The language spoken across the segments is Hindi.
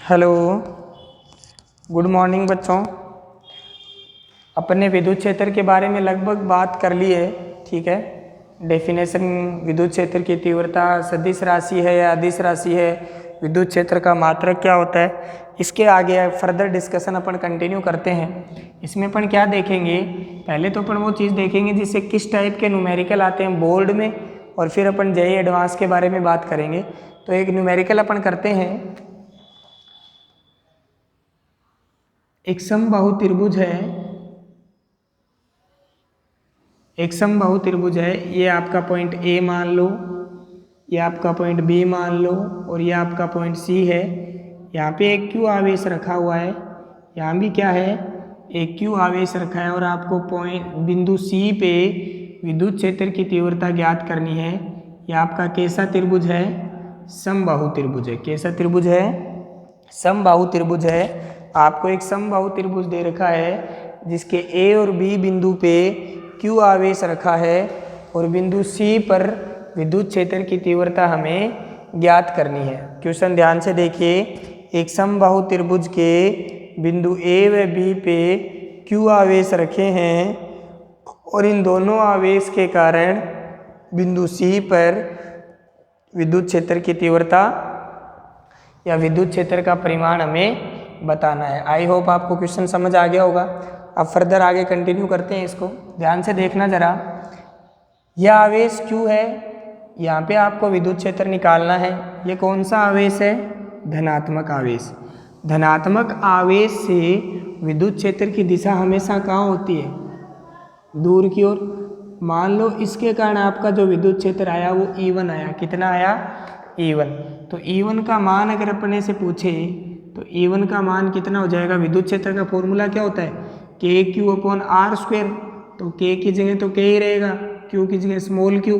हेलो, गुड मॉर्निंग बच्चों। अपने विद्युत क्षेत्र के बारे में लगभग बात कर ली है, ठीक है। डेफिनेशन, विद्युत क्षेत्र की तीव्रता सदिश राशि है या अदिश राशि है, विद्युत क्षेत्र का मात्रक क्या होता है, इसके आगे फर्दर डिस्कशन अपन कंटिन्यू करते हैं। इसमें अपन क्या देखेंगे, पहले तो अपन वो चीज़ देखेंगे जिससे किस टाइप के न्यूमेरिकल आते हैं बोर्ड में, और फिर अपन जेईई एडवांस के बारे में बात करेंगे। तो एक न्यूमेरिकल अपन करते हैं। एक समबाहु त्रिभुज है, एक समबाहु त्रिभुज है। ये आपका पॉइंट ए मान लो, ये आपका पॉइंट बी मान लो, और ये आपका पॉइंट सी है। यहाँ पे एक क्यू आवेश रखा हुआ है, यहाँ भी क्या है, एक क्यू आवेश रखा है, और आपको पॉइंट बिंदु सी पे विद्युत क्षेत्र की तीव्रता ज्ञात करनी है। यह आपका कैसा त्रिभुज है, समबाहु त्रिभुज है। कैसा त्रिभुज है, समबाहु त्रिभुज है। आपको एक समबाहु त्रिभुज दे रखा है जिसके ए और बी बिंदु पे क्यू आवेश रखा है, और बिंदु सी पर विद्युत क्षेत्र की तीव्रता हमें ज्ञात करनी है। क्वेश्चन ध्यान से देखिए, एक समबाहु त्रिभुज के बिंदु ए व बी पे क्यू आवेश रखे हैं, और इन दोनों आवेश के कारण बिंदु सी पर विद्युत क्षेत्र की तीव्रता या विद्युत क्षेत्र का परिमाण हमें बताना है। आई होप आपको क्वेश्चन समझ आ गया होगा। अब फर्दर आगे कंटिन्यू करते हैं। इसको ध्यान से देखना जरा। यह आवेश क्यू है, यहाँ पे आपको विद्युत क्षेत्र निकालना है। ये कौन सा आवेश है, धनात्मक आवेश। धनात्मक आवेश से विद्युत क्षेत्र की दिशा हमेशा कहाँ होती है, दूर की ओर। मान लो इसके कारण आपका जो विद्युत क्षेत्र आया वो E1 आया। कितना आया, E1। तो E1 का मान अगर अपने से पूछे तो E1 का मान कितना हो जाएगा। विद्युत क्षेत्र का फॉर्मूला क्या होता है, KQ/R²। तो K की जगह तो K ही रहेगा, Q की जगह स्मॉल q,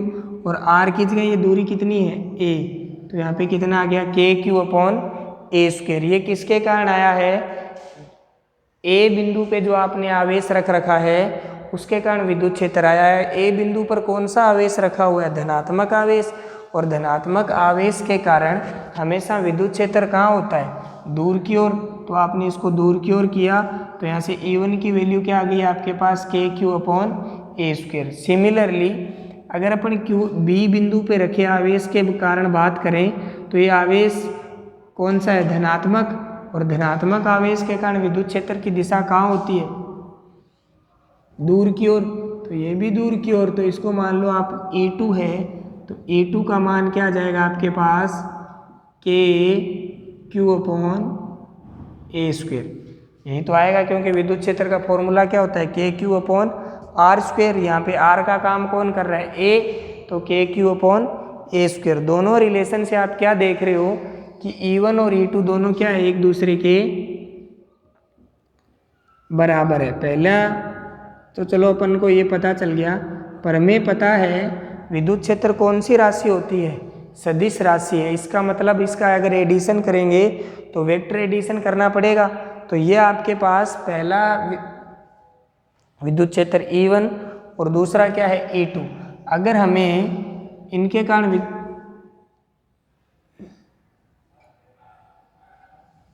और R की जगह ये दूरी कितनी है, A। तो यहाँ पे कितना आ गया, KQ/A²। ये किसके कारण आया है, A बिंदु पे जो आपने आवेश रख रखा है उसके कारण विद्युत क्षेत्र आया है। A बिंदु पर कौन सा आवेश रखा हुआ है, धनात्मक आवेश, और धनात्मक आवेश के कारण हमेशा विद्युत क्षेत्र कहाँ होता है, दूर की ओर। तो आपने इसको दूर की ओर किया तो यहाँ से E1 की वैल्यू क्या आ गई आपके पास, KQ/A²। सिमिलरली अगर अपन B बिंदु पे रखे आवेश के कारण बात करें तो ये आवेश कौन सा है, धनात्मक, और धनात्मक आवेश के कारण विद्युत क्षेत्र की दिशा कहाँ होती है, दूर की ओर। तो ये भी दूर की ओर। तो इसको मान लो आप E2 है, तो E2 का मान क्या आ जाएगा आपके पास, KQ/A²। यही तो आएगा, क्योंकि विद्युत क्षेत्र का फॉर्मूला क्या होता है, KQ/R²। यहाँ पे R का काम कौन कर रहा है, A, तो KQ/A²। दोनों रिलेशन से आप क्या देख रहे हो कि E1 और E2 दोनों क्या है, एक दूसरे के बराबर है। पहला तो चलो अपन को ये पता चल गया, पर हमें पता है विद्युत क्षेत्र कौन सी राशि होती है, सदिश राशि है। इसका मतलब इसका अगर एडिशन करेंगे तो वेक्टर एडिशन करना पड़ेगा। तो ये आपके पास पहला विद्युत क्षेत्र E1 और दूसरा क्या है, E2। अगर हमें इनके कारण,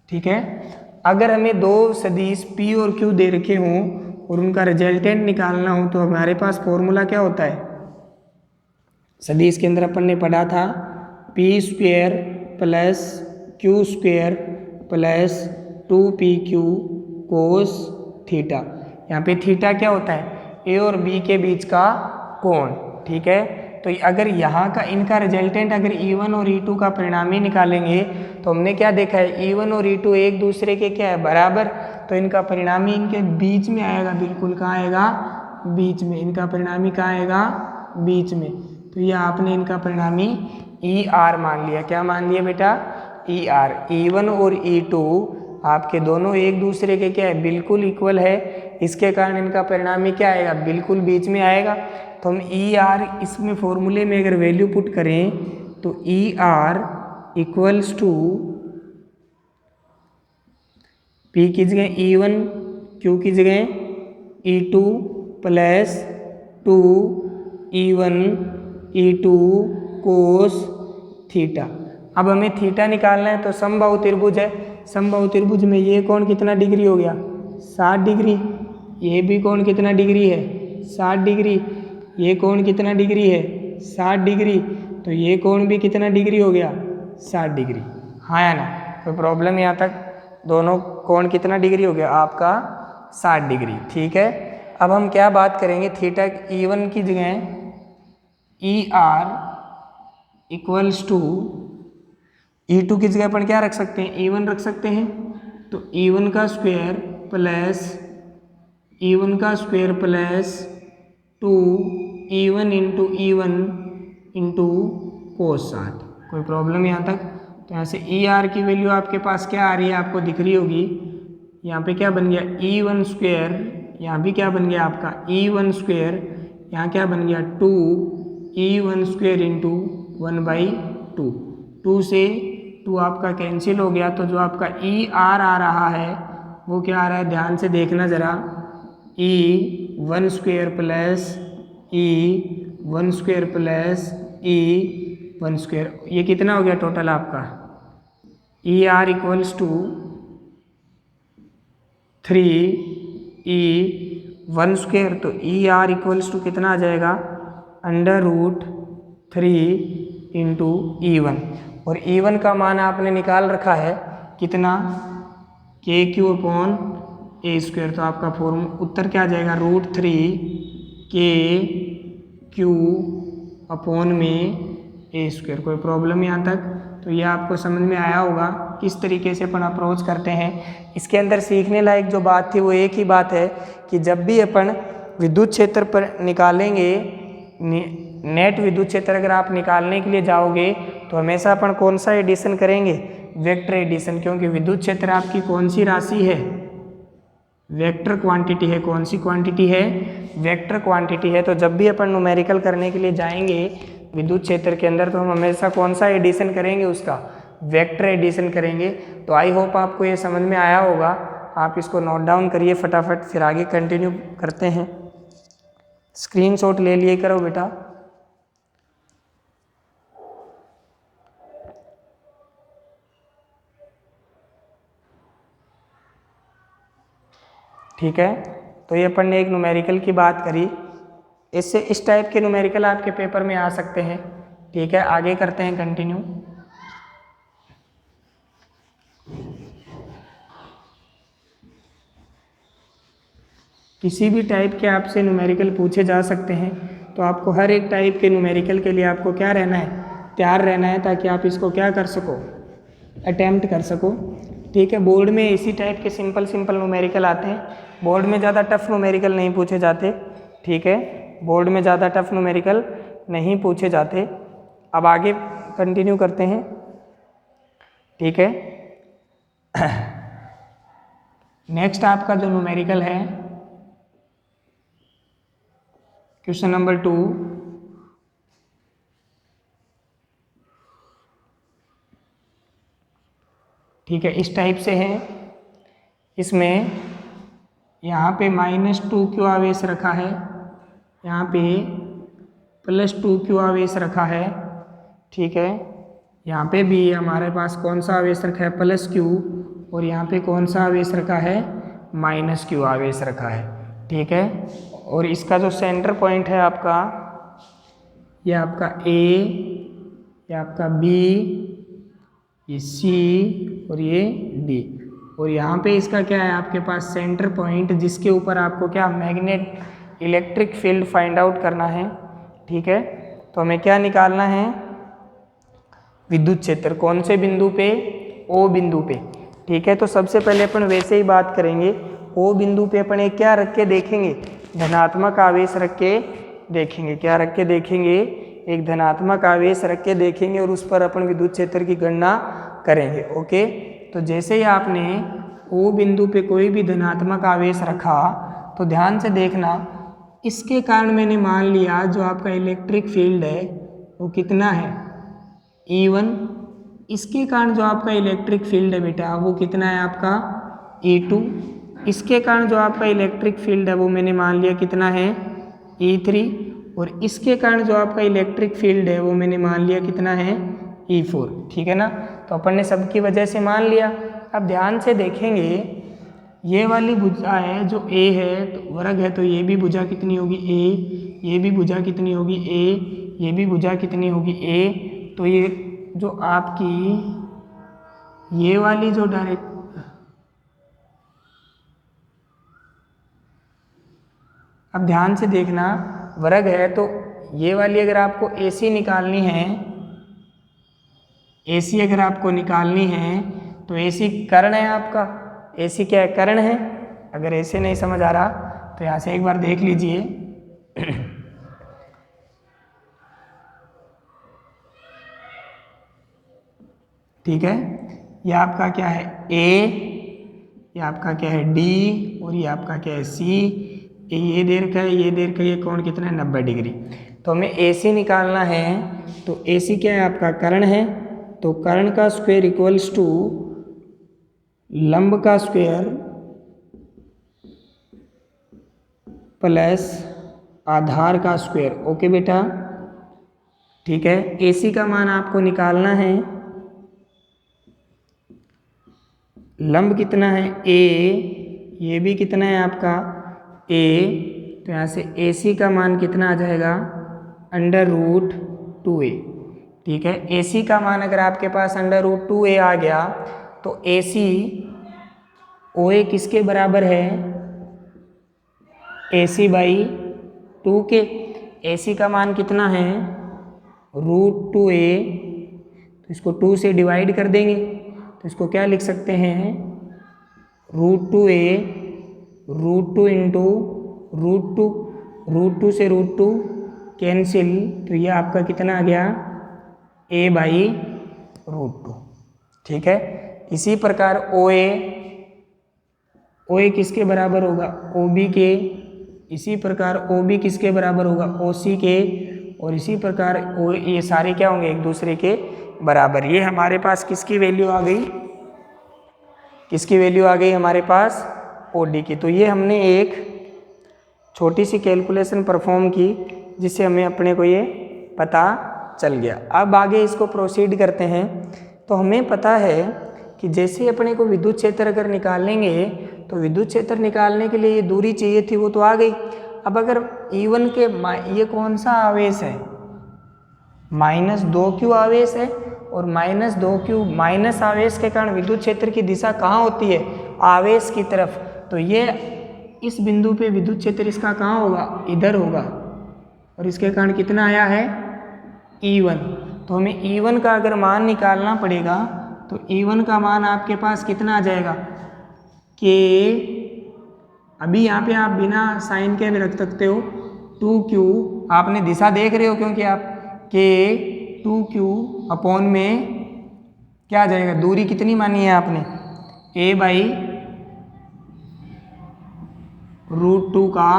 ठीक है, अगर हमें दो सदिश P और Q दे रखे हों और उनका रिजल्टेंट निकालना हो तो हमारे पास फॉर्मूला क्या होता है, सदिश के अंदर अपन ने पढ़ा था P² + Q² + 2PQ cos theta. यहाँ पे थीटा क्या होता है, A और B के बीच का कोण, ठीक है। तो अगर यहाँ का इनका रिजल्टेंट अगर E1 और E2 का परिणामी निकालेंगे तो हमने क्या देखा है, E1 और E2 एक दूसरे के क्या है, बराबर। तो इनका परिणामी इनके बीच में आएगा, बिल्कुल कहाँ आएगा, बीच में। इनका परिणामी कहाँ आएगा, बीच में। तो ये आपने इनका परिणामी ER मान लिया। क्या मान लिया बेटा, ER। E1 और E2 आपके दोनों एक दूसरे के क्या है, बिल्कुल इक्वल है। इसके कारण इनका परिणामी क्या आएगा, बिल्कुल बीच में आएगा। तो हम ER इसमें फॉर्मूले में अगर वैल्यू पुट करें तो ER = P की जगह E1, Q की जगह E2 + 2E1 E2 cos theta. अब हमें थीटा निकालना है, तो समबाहु त्रिभुज है, समबाहु त्रिभुज में ये कोण कितना डिग्री हो गया, 60 डिग्री, ये भी कोण कितना डिग्री है, 60 डिग्री, ये कोण कितना डिग्री है, 60 डिग्री, तो ये कोण भी कितना डिग्री हो गया, 60 डिग्री। हाँ या ना, कोई प्रॉब्लम यहाँ तक? दोनों कोण कितना डिग्री हो गया आपका, 60 डिग्री। ठीक है, अब हम क्या बात करेंगे, थीटा E1 की जगह ER इक्वल्स टू E2 की जगह अपन क्या रख सकते हैं, E1 रख सकते हैं। तो E1 का स्क्वायर प्लस E1 का square plus 2E1 into E1 into cos 60। कोई प्रॉब्लम यहाँ तक? तो यहाँ से ER की वैल्यू आपके पास क्या आ रही है, आपको दिख रही होगी। यहाँ पे क्या बन गया, E1 स्क्वायर, यहाँ भी क्या बन गया आपका E1 स्क्वायर, यहाँ क्या बन गया 2E1 स्क्वायर इंटू 1/2। 2 से 2 आपका कैंसिल हो गया, तो जो आपका ER आ रहा है वो क्या आ रहा है, ध्यान से देखना ज़रा, E1 square plus E1 square plus E1 square, ये कितना हो गया टोटल आपका, ER equals to 3E1 square, तो ER इक्वल्स टू कितना आ जाएगा, √3 इंटू E1, और E1 का मान आपने निकाल रखा है कितना, KQ/A², तो आपका फॉर्म उत्तर क्या आ जाएगा, √3KQ/A²। कोई प्रॉब्लम यहाँ तक? तो ये आपको समझ में आया होगा किस तरीके से अपन अप्रोच करते हैं। इसके अंदर सीखने लायक जो बात थी वो एक ही बात है कि जब भी अपन विद्युत क्षेत्र पर निकालेंगे, नेट विद्युत क्षेत्र अगर आप निकालने के लिए जाओगे तो हमेशा अपन कौन सा एडिशन करेंगे, वेक्टर एडिशन, क्योंकि विद्युत क्षेत्र आपकी कौन सी राशि है, वेक्टर क्वांटिटी है। कौन सी क्वांटिटी है, वेक्टर क्वांटिटी है। तो जब भी अपन न्यूमेरिकल करने के लिए जाएंगे विद्युत क्षेत्र के अंदर, तो हम हमेशा कौन सा एडिशन करेंगे, उसका वेक्टर एडिशन करेंगे। तो आई होप आपको ये समझ में आया होगा। आप इसको नोट डाउन करिए फटाफट, फिर आगे कंटिन्यू करते हैं। स्क्रीनशॉट ले लिए करो बेटा। ठीक है, तो ये अपन ने एक न्यूमेरिकल की बात करी। इससे इस टाइप के न्यूमेरिकल आपके पेपर में आ सकते हैं। ठीक है, आगे करते हैं कंटिन्यू। किसी भी टाइप के आपसे न्यूमेरिकल पूछे जा सकते हैं, तो आपको हर एक टाइप के न्यूमेरिकल के लिए आपको क्या रहना है, तैयार रहना है, ताकि आप इसको क्या कर सको, अटेम्प्ट कर सको। ठीक है, बोर्ड में इसी टाइप के सिंपल न्यूमेरिकल आते हैं। बोर्ड में ज़्यादा टफ न्यूमेरिकल नहीं पूछे जाते। ठीक है, बोर्ड में ज़्यादा टफ न्यूमेरिकल नहीं पूछे जाते। अब आगे कंटिन्यू करते हैं। ठीक है, नेक्स्ट आपका जो न्यूमेरिकल है, क्वेश्चन नंबर 2। ठीक है, इस टाइप से है। इसमें यहाँ पे -2Q आवेश रखा है, यहाँ पे +2Q आवेश रखा है। ठीक है, यहाँ पे भी हमारे पास कौन सा आवेश रखा है, +Q, और यहाँ पे कौन सा आवेश रखा है, -Q आवेश रखा है। ठीक है, और इसका जो सेंटर पॉइंट है आपका, ये आपका A, ये आपका B, ये C और ये D, और यहाँ पे इसका क्या है आपके पास सेंटर पॉइंट, जिसके ऊपर आपको क्या magnet electric field find out करना है। ठीक है, तो हमें क्या निकालना है, विद्युत क्षेत्र। कौन से बिंदु पे, O बिंदु पे। ठीक है, तो सबसे पहले अपन वैसे ही बात करेंगे। O बिंदु पे अपन एक क्या रख के देखेंगे, धनात्मक आवेश रख के देखेंगे। क्या रख के देखेंगे, एक धनात्मक आवेश रख के देखेंगे, और उस पर अपन विद्युत क्षेत्र की गणना करेंगे। ओके, तो जैसे ही आपने O बिंदु पे कोई भी धनात्मक आवेश रखा, तो ध्यान से देखना, इसके कारण मैंने मान लिया जो आपका इलेक्ट्रिक फील्ड है वो कितना है, E1। इसके कारण जो आपका इलेक्ट्रिक फील्ड है बेटा वो कितना है आपका, E2। इसके कारण जो आपका इलेक्ट्रिक फील्ड है वो मैंने मान लिया कितना है, E3। और इसके कारण जो आपका इलेक्ट्रिक फील्ड है वो मैंने मान लिया कितना है, E4, ठीक है ना। तो अपन ने सबकी वजह से मान लिया। अब ध्यान से देखेंगे, ये वाली भुजा है जो A है, तो वर्ग है, तो ये भी भुजा कितनी होगी A, ये भी भुजा कितनी होगी A, ये भी भुजा कितनी होगी A। तो ये जो आपकी ये वाली जो डायरेक्ट, अब ध्यान से देखना, वर्ग है तो ये वाली अगर आपको AC निकालनी है, AC अगर आपको निकालनी है तो AC कर्ण है आपका, AC क्या है, कर्ण है। अगर ऐसे नहीं समझ आ रहा तो यहाँ से एक बार देख लीजिए। ठीक है, ये आपका क्या है A, ये आपका क्या है D, और ये आपका क्या है C। ये देर का है, ये देर का, ये कोण कितना है 90 डिग्री। तो हमें AC निकालना है, तो AC क्या है आपका, कर्ण है। तो कर्ण का स्क्वायर इक्वल्स टू लंब का स्क्वायर प्लस आधार का स्क्वायर। ओके बेटा, ठीक है। AC का मान आपको निकालना है, लंब कितना है A, ये भी कितना है आपका A, तो यहाँ से AC का मान कितना आ जाएगा, √2a। ठीक है, AC का मान अगर आपके पास √2a आ गया तो AC OA किसके बराबर है, AC/2 के। AC का मान कितना है √2a, तो इसको 2 से डिवाइड कर देंगे, तो इसको क्या लिख सकते हैं, √2a, √2 इंटू √2 से √2 कैंसिल, तो ये आपका कितना आ गया a/√2। ठीक है, इसी प्रकार OA किसके बराबर होगा, OB के। इसी प्रकार OB किसके बराबर होगा, OC के। और इसी प्रकार ये सारे क्या होंगे, एक दूसरे के बराबर। ये हमारे पास किसकी वैल्यू आ गई, किसकी वैल्यू आ गई हमारे पास, OD की। तो ये हमने एक छोटी सी कैलकुलेशन परफॉर्म की, जिससे हमें अपने को ये पता चल गया। अब आगे इसको प्रोसीड करते हैं। तो हमें पता है कि जैसे अपने को विद्युत क्षेत्र अगर निकालेंगे, तो विद्युत क्षेत्र निकालने के लिए ये दूरी चाहिए थी, वो तो आ गई। अब अगर E1 के ये कौन सा आवेश है, -2q आवेश है, और -2q माइनस आवेश के कारण विद्युत क्षेत्र की दिशा कहाँ होती है, आवेश की तरफ। तो ये इस बिंदु पे विद्युत क्षेत्र इसका कहाँ होगा, इधर होगा, और इसके कारण कितना आया है E1। तो हमें E1 का अगर मान निकालना पड़ेगा, तो E1 का मान आपके पास कितना आ जाएगा, कि अभी यहाँ पे आप बिना साइन के भी रख सकते हो, 2q, आपने दिशा देख रहे हो क्योंकि आप के 2q अपॉन में क्या आ जाएगा, दूरी कितनी मानी है आपने, a/√2 का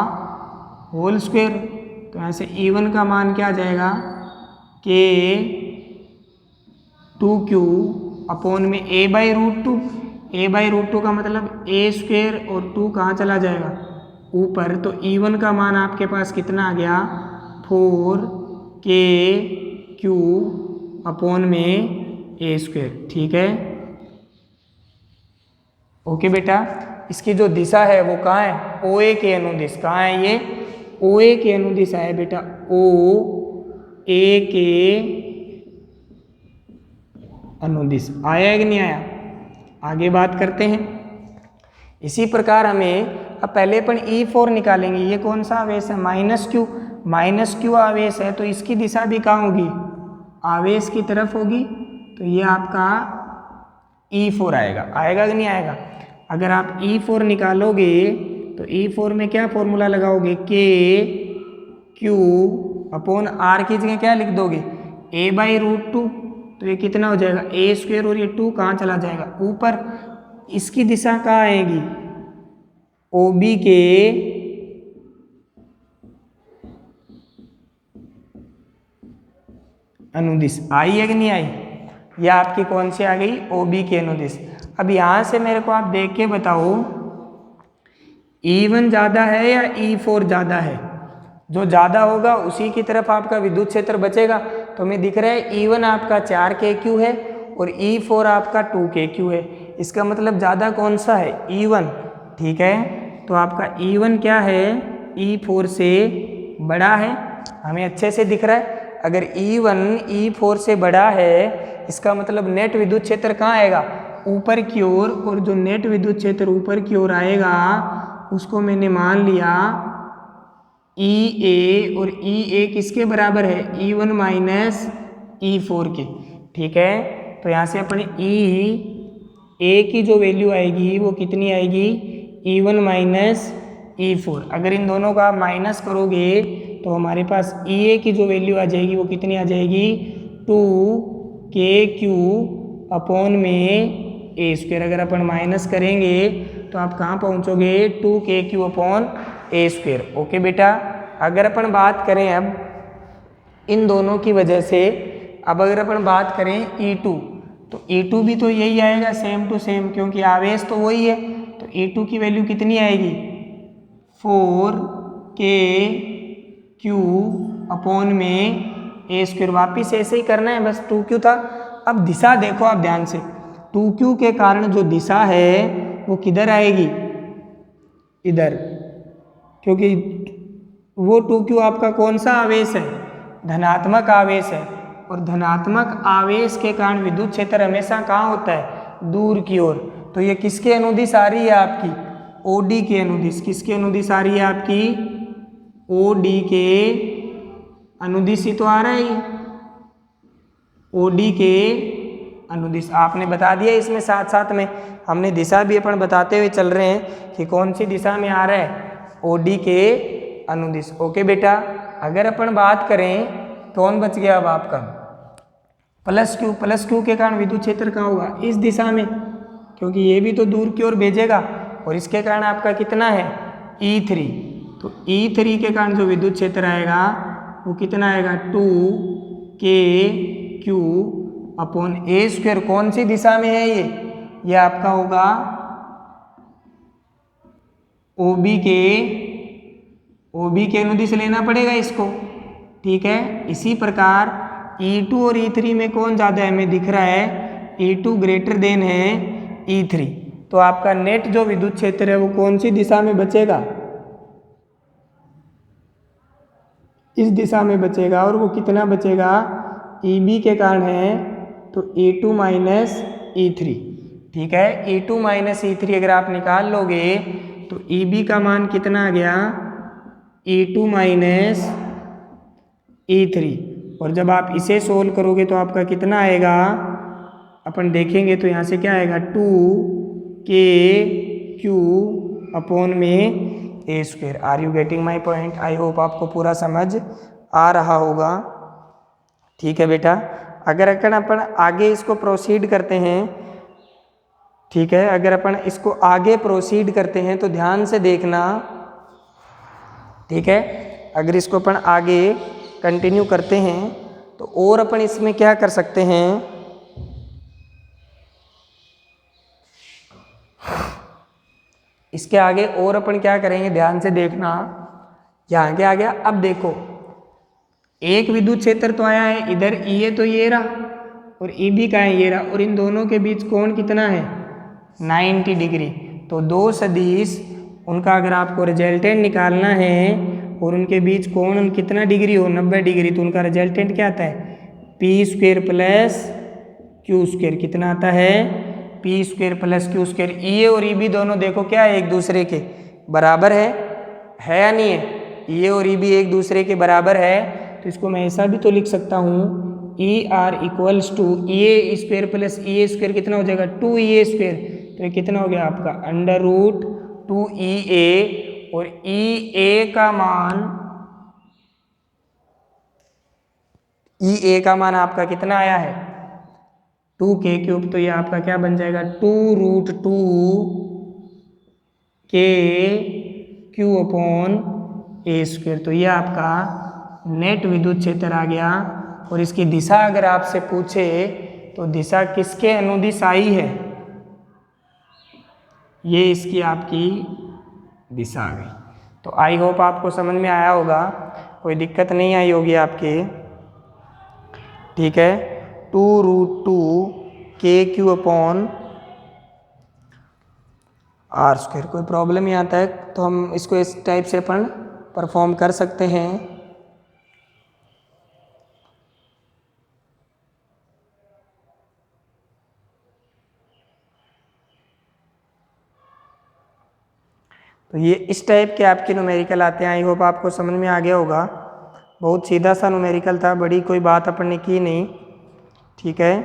होल स्क्वायर। तो यहाँ से E1 का मान क्या आ जाएगा, के 2q अपॉन में a/√2। a/√2 का मतलब a² और 2 कहाँ चला जाएगा, ऊपर। तो E1 का मान आपके पास कितना आ गया, 4kq अपॉन में a²। ठीक है, ओके बेटा। इसकी जो दिशा है वो कहाँ है, OA के अनुदिश। कहाँ है ये, OA के अनुदिश है बेटा, OA के अनुदिश। आया कि नहीं आया, आगे बात करते हैं। इसी प्रकार हमें अब पहले अपन E4 निकालेंगे। ये कौन सा आवेश है, -q आवेश है, तो इसकी दिशा भी कहाँ होगी, आवेश की तरफ होगी। तो ये आपका E4 आएगा, आएगा कि नहीं आएगा। अगर आप E4 निकालोगे तो E4 में क्या फॉर्मूला लगाओगे, KQ अपॉन R की जगह क्या लिख दोगे, a/√2। तो ये कितना हो जाएगा, a² और ये 2 कहाँ चला जाएगा, ऊपर। इसकी दिशा कहाँ आएगी, OB के अनुदिश। आई है कि नहीं आई, ये आपकी कौन सी आ गई, OB के अनुदिश। अब यहाँ से मेरे को आप देख के बताओ, E1 ज़्यादा है या E4 ज़्यादा है। जो ज़्यादा होगा उसी की तरफ आपका विद्युत क्षेत्र बचेगा। तो हमें दिख रहा है E1 आपका 4kq है और E4 आपका 2kq है। इसका मतलब ज़्यादा कौन सा है? E1। ठीक है, तो आपका E1 क्या है? E4 से बड़ा है, हमें अच्छे से दिख रहा है। अगर E1 E4 से बड़ा है, इसका मतलब नेट विद्युत क्षेत्र कहाँ आएगा? ऊपर की ओर। और जो नेट विद्युत क्षेत्र ऊपर की ओर आएगा उसको मैंने मान लिया EA, और EA किसके बराबर है? E1 माइनस E4 के। ठीक है, तो यहाँ से अपने EA की जो वैल्यू आएगी वो कितनी आएगी? E1 minus E4। अगर इन दोनों का आप माइनस करोगे तो हमारे पास EA की जो वैल्यू आ जाएगी वो कितनी आ जाएगी? 2kq अपॉन में A स्क्वायर। अगर अपन माइनस करेंगे तो आप कहाँ पहुँचोगे? 2kq upon A square. Okay बेटा, अगर अपन बात करें अब इन दोनों की वजह से, अब अगर अपन बात करें E2, तो E2 भी तो यही आएगा सेम टू सेम, क्योंकि आवेश तो वही है। तो E2 की वैल्यू कितनी आएगी? 4kq अपॉन में A स्क्वायर। वापिस ऐसे ही करना है, बस 2q था। अब दिशा देखो आप ध्यान से, 2q के कारण जो दिशा है वो किधर आएगी? इधर, क्योंकि वो 2q आपका कौन सा आवेश है? धनात्मक आवेश है। और धनात्मक आवेश के कारण विद्युत क्षेत्र हमेशा कहाँ होता है? दूर की ओर। तो ये किसके अनुदिश आ रही है आपकी? OD के अनुदिश। किसके अनुदिश आ रही है आपकी? OD के अनुदिश ही तो आ रहा है ये, OD के अनुदिश। आपने बता दिया इसमें, साथ साथ में हमने दिशा भी अपन बताते हुए चल रहे हैं कि कौन सी दिशा में आ रहा है? OD के अनुदिश। ओके बेटा, अगर अपन बात करें कौन बच गया अब आपका? Plus Q। प्लस Q के कारण विद्युत क्षेत्र कहाँ होगा? इस दिशा में, क्योंकि ये भी तो दूर की ओर भेजेगा। और इसके कारण आपका कितना है? E3। तो E3 के कारण जो विद्युत क्षेत्र आएगा वो कितना आएगा? 2kq upon A square. कौन सी दिशा में है ये? ये आपका होगा OB के अनुदिश लेना पड़ेगा इसको। ठीक है, इसी प्रकार E2 और E3 में कौन ज़्यादा है? हमें दिख रहा है E2 ग्रेटर देन है E3। तो आपका नेट जो विद्युत क्षेत्र है वो कौन सी दिशा में बचेगा? इस दिशा में बचेगा। और वो कितना बचेगा? EB के कारण है तो E2 माइनस E3। ठीक है, E2 माइनस E3 अगर आप निकाल लोगे तो EB का मान कितना आ गया? E2 minus E3। और जब आप इसे सोल्व करोगे तो आपका कितना आएगा? अपन देखेंगे तो यहाँ से क्या आएगा? 2kq अपॉन में A square. Are you getting my point? I hope आपको पूरा समझ आ रहा होगा। ठीक है बेटा, अगर अपन आगे इसको प्रोसीड करते हैं, ठीक है, अगर अपन इसको आगे प्रोसीड करते हैं तो ध्यान से देखना। ठीक है, अगर इसको अपन आगे कंटिन्यू करते हैं तो और अपन इसमें क्या कर सकते हैं? इसके आगे और अपन क्या करेंगे? ध्यान से देखना, यहाँ के आ गया। अब देखो, एक विद्युत क्षेत्र तो आया है इधर, ये तो ये रहा और EB का है ये रहा, और इन दोनों के बीच कोण कितना है? 90 डिग्री। तो दो सदिश, उनका अगर आपको रिजल्टेंट निकालना है और उनके बीच कोण कितना डिग्री हो? 90 डिग्री। तो उनका रिजल्टेंट क्या आता है? P square plus Q square. कितना आता है? P square plus Q square. EA और EB दोनों देखो क्या है? एक दूसरे के बराबर है या नहीं है? EA और EB एक दूसरे के बराबर है। तो इसको मैं ऐसा भी तो लिख सकता हूँ, ER equals to EA square plus EA square कितना हो जाएगा? 2EA square. तो ये कितना हो गया आपका? √2EA। और EA का मान आपका कितना आया है? 2k³। तो ये आपका क्या बन जाएगा? 2√2kq upon A square. तो ये आपका नेट विद्युत क्षेत्र आ गया। और इसकी दिशा अगर आपसे पूछे तो दिशा किसके अनुदिश आई है? ये इसकी आपकी दिशा आ गई। तो आई होप आपको समझ में आया होगा, कोई दिक्कत नहीं आई होगी आपके। ठीक है, 2√2 KQ/R²। कोई प्रॉब्लम यहाँ तक तो हम इसको इस टाइप से अपन परफॉर्म कर सकते हैं। तो ये इस टाइप के आपके न्यूमेरिकल आते हैं। आई होप आपको समझ में आ गया होगा। बहुत सीधा सा न्यूमेरिकल था, बड़ी कोई बात अपन ने की नहीं। ठीक है,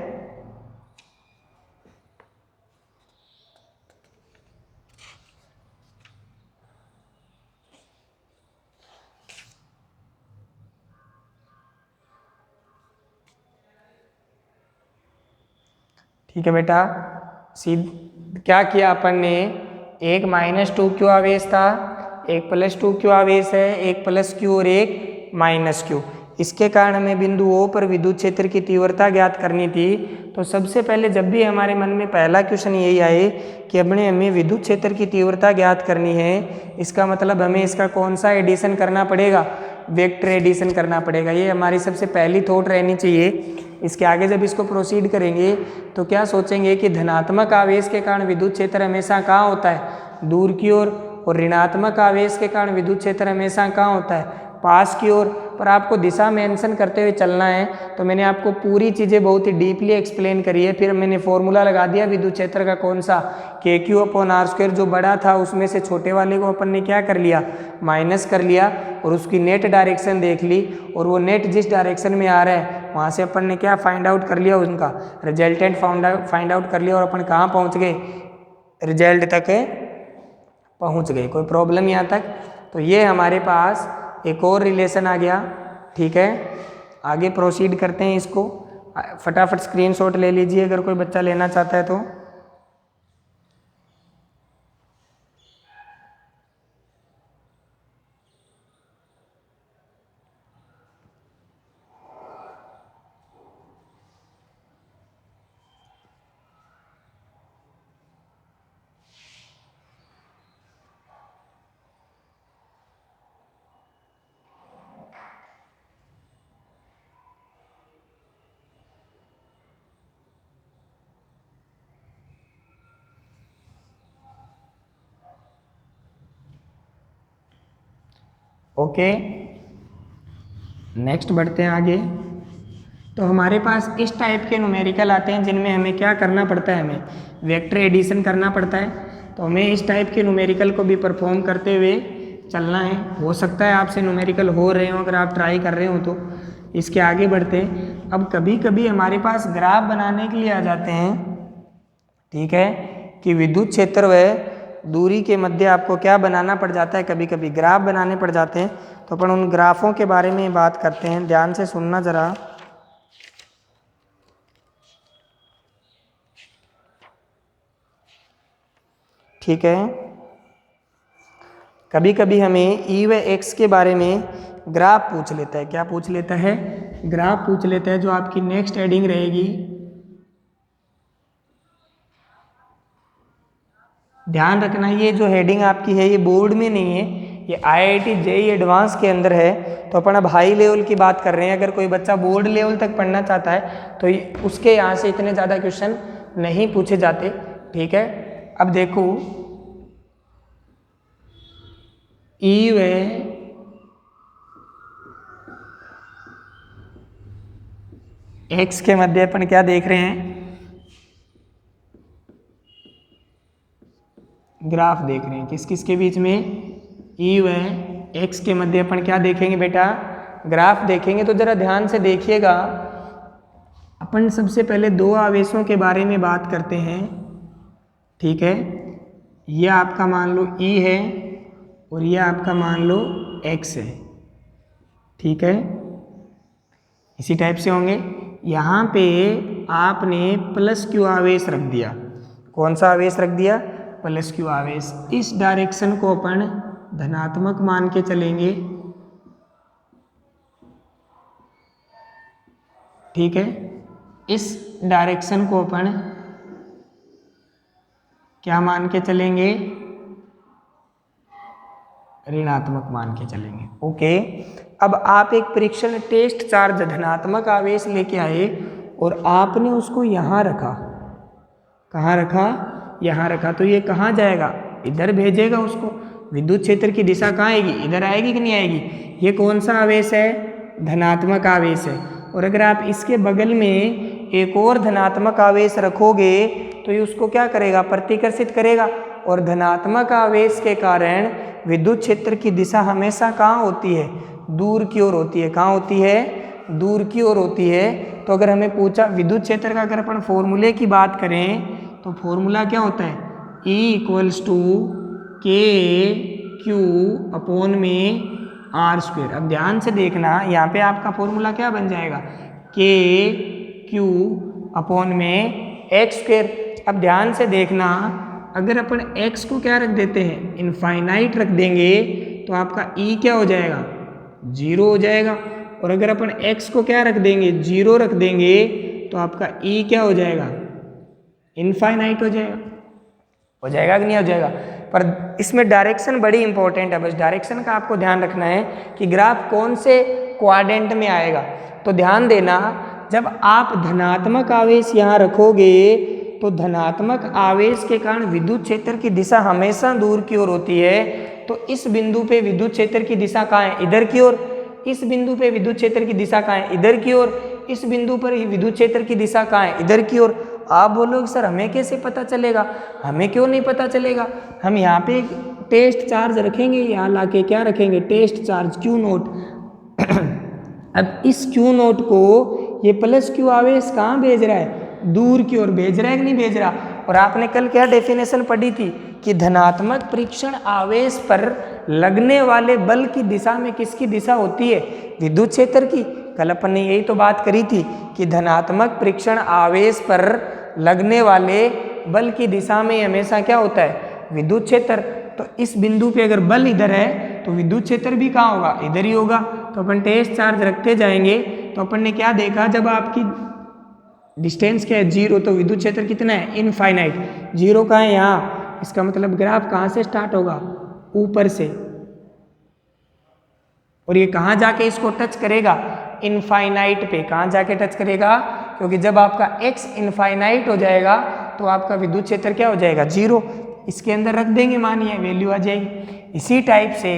ठीक है बेटा। क्या किया अपन ने, एक -2Q आवेश था, एक +2Q आवेश है, एक +Q और एक -Q। इसके कारण हमें बिंदु O पर विद्युत क्षेत्र की तीव्रता ज्ञात करनी थी। तो सबसे पहले जब भी हमारे मन में पहला क्वेश्चन यही आए कि हमें विद्युत क्षेत्र की तीव्रता ज्ञात करनी है, इसका मतलब हमें इसका कौन सा एडिशन करना पड़ेगा, वेक्टर एडिशन करना पड़ेगा। ये हमारी सबसे पहली थॉट रहनी चाहिए। इसके आगे जब इसको प्रोसीड करेंगे तो क्या सोचेंगे कि धनात्मक आवेश के कारण विद्युत क्षेत्र हमेशा कहाँ होता है, दूर की ओर, और ऋणात्मक आवेश के कारण विद्युत क्षेत्र हमेशा कहाँ होता है, पास की ओर। पर आपको दिशा मेंशन करते हुए चलना है। तो मैंने आपको पूरी चीज़ें बहुत ही डीपली एक्सप्लेन करी है। फिर मैंने फॉर्मूला लगा दिया विद्युत क्षेत्र का, कौन सा, KQ/R²। जो बड़ा था उसमें से छोटे वाले को अपन ने क्या कर लिया, माइनस कर लिया, और उसकी नेट डायरेक्शन देख ली, और वो नेट जिस डायरेक्शन में आ रहा है वहाँ से अपन ने क्या फाइंड आउट कर लिया, उनका रिजल्टेंट फाइंड आउट कर लिया, और अपन कहाँ पहुँच गए, रिजल्ट तक पहुँच गए। कोई प्रॉब्लम यहाँ तक। तो ये हमारे पास एक और रिलेशन आ गया। ठीक है, आगे प्रोसीड करते हैं इसको। फटाफट स्क्रीनशॉट ले लीजिए अगर कोई बच्चा लेना चाहता है तो। ओके, नेक्स्ट बढ़ते हैं आगे। तो हमारे पास इस टाइप के न्यूमेरिकल आते हैं जिनमें हमें क्या करना पड़ता है, हमें वेक्टर एडिशन करना पड़ता है। तो हमें इस टाइप के न्यूमेरिकल को भी परफॉर्म करते हुए चलना है। हो सकता है आपसे न्यूमेरिकल हो रहे हो, अगर आप ट्राई कर रहे हो तो। इसके आगे बढ़ते हैं। अब कभी कभी हमारे पास ग्राफ बनाने के लिए आ जाते हैं। ठीक है, कि विद्युत क्षेत्र व दूरी के मध्य आपको क्या बनाना पड़ जाता है, कभी कभी ग्राफ बनाने पड़ जाते हैं। तो अपन उन ग्राफों के बारे में बात करते हैं, ध्यान से सुनना जरा। ठीक है, कभी कभी हमें E व X के बारे में ग्राफ पूछ लेता है। क्या पूछ लेता है, ग्राफ पूछ लेता है, जो आपकी नेक्स्ट हेडिंग रहेगी। ध्यान रखना, ये जो हेडिंग आपकी है ये बोर्ड में नहीं है, ये IIT JEE एडवांस के अंदर है। तो अपन अब हाई लेवल की बात कर रहे हैं। अगर कोई बच्चा बोर्ड लेवल तक पढ़ना चाहता है तो उसके यहाँ से इतने ज़्यादा क्वेश्चन नहीं पूछे जाते। ठीक है, अब देखो, E व X के मध्य अपन क्या देख रहे हैं, ग्राफ देख रहे हैं। किस किस के बीच में, E व X के मध्य अपन क्या देखेंगे बेटा, ग्राफ देखेंगे। तो जरा ध्यान से देखिएगा। अपन सबसे पहले दो आवेशों के बारे में बात करते हैं। ठीक है, यह आपका मान लो E है और यह आपका मान लो X है। ठीक है, इसी टाइप से होंगे। यहाँ पे आपने +Q आवेश रख दिया। कौन सा आवेश रख दिया, +Q आवेश। इस डायरेक्शन को अपन धनात्मक मान के चलेंगे। ठीक है, इस डायरेक्शन को अपन क्या मान के चलेंगे, ऋणात्मक मान के चलेंगे। ओके, अब आप एक परीक्षण टेस्ट चार्ज धनात्मक आवेश लेके आए और आपने उसको यहाँ रखा, कहाँ रखा, यहाँ रखा, तो ये कहाँ जाएगा, इधर भेजेगा उसको। विद्युत क्षेत्र की दिशा कहाँ आएगी, इधर आएगी कि नहीं आएगी। ये कौन सा आवेश है, धनात्मक आवेश है। और अगर आप इसके बगल में एक और धनात्मक आवेश रखोगे तो ये उसको क्या करेगा, प्रतिकर्षित करेगा। और धनात्मक आवेश के कारण विद्युत क्षेत्र की दिशा हमेशा कहाँ होती है, दूर की ओर होती है। कहाँ होती है, दूर की ओर होती है। तो अगर हमें पूछा विद्युत क्षेत्र का, अगर अपन फॉर्मूले की बात करें तो फॉर्मूला क्या होता है, E = KQ / R²। अब ध्यान से देखना, यहाँ पे आपका फॉर्मूला क्या बन जाएगा, KQ / X²। अब ध्यान से देखना, अगर अपन x को क्या रख देते हैं, इनफाइनाइट रख देंगे तो आपका E क्या हो जाएगा, 0 हो जाएगा। और अगर अपन x को क्या रख देंगे, 0 रख देंगे तो आपका E क्या हो जाएगा, इनफाइनाइट हो जाएगा। हो जाएगा कि नहीं हो जाएगा। पर इसमें डायरेक्शन बड़ी इंपॉर्टेंट है, बस डायरेक्शन का आपको ध्यान रखना है कि ग्राफ कौन से क्वाड्रेंट में आएगा। तो ध्यान देना, जब आप धनात्मक आवेश यहाँ रखोगे तो धनात्मक आवेश के कारण विद्युत क्षेत्र की दिशा हमेशा दूर की ओर होती है। तो इस बिंदु पे विद्युत क्षेत्र की दिशा कहाँ है, इधर की ओर। इस बिंदु पे विद्युत क्षेत्र की दिशा कहाँ है, इधर की ओर। इस बिंदु पर विद्युत क्षेत्र की दिशा कहाँ है, इधर की ओर। आप बोलोगे सर हमें कैसे पता चलेगा, हमें क्यों नहीं पता चलेगा। हम यहाँ पे एक टेस्ट चार्ज रखेंगे, यहाँ लाके क्या रखेंगे, टेस्ट चार्ज Q0। अब इस Q0 को ये प्लस Q आवेश कहाँ भेज रहा है, दूर की ओर भेज रहा है कि नहीं भेज रहा। और आपने कल क्या डेफिनेशन पढ़ी थी कि धनात्मक परीक्षण आवेश पर लगने वाले बल की दिशा में किसकी दिशा होती है, विद्युत क्षेत्र की। कल अपन ने यही तो बात करी थी कि धनात्मक परीक्षण आवेश पर लगने वाले बल की दिशा में हमेशा क्या होता है, विद्युत क्षेत्र। तो इस बिंदु पे अगर बल इधर है तो विद्युत क्षेत्र भी कहाँ होगा, इधर ही होगा। तो अपन टेस्ट चार्ज रखते जाएंगे। तो अपन ने क्या देखा, जब आपकी डिस्टेंस क्या है, 0, तो विद्युत क्षेत्र कितना है, इनफाइनाइट। 0 कहाँ है, यहाँ। इसका मतलब ग्राफ कहाँ से स्टार्ट होगा, ऊपर से। और ये कहाँ जाके इसको टच करेगा, इनफाइनाइट पे। कहाँ जाके टच करेगा, क्योंकि जब आपका x इनफाइनाइट हो जाएगा तो आपका विद्युत क्षेत्र क्या हो जाएगा, 0। इसके अंदर रख देंगे, मानिए वैल्यू आ जाएगी। इसी टाइप से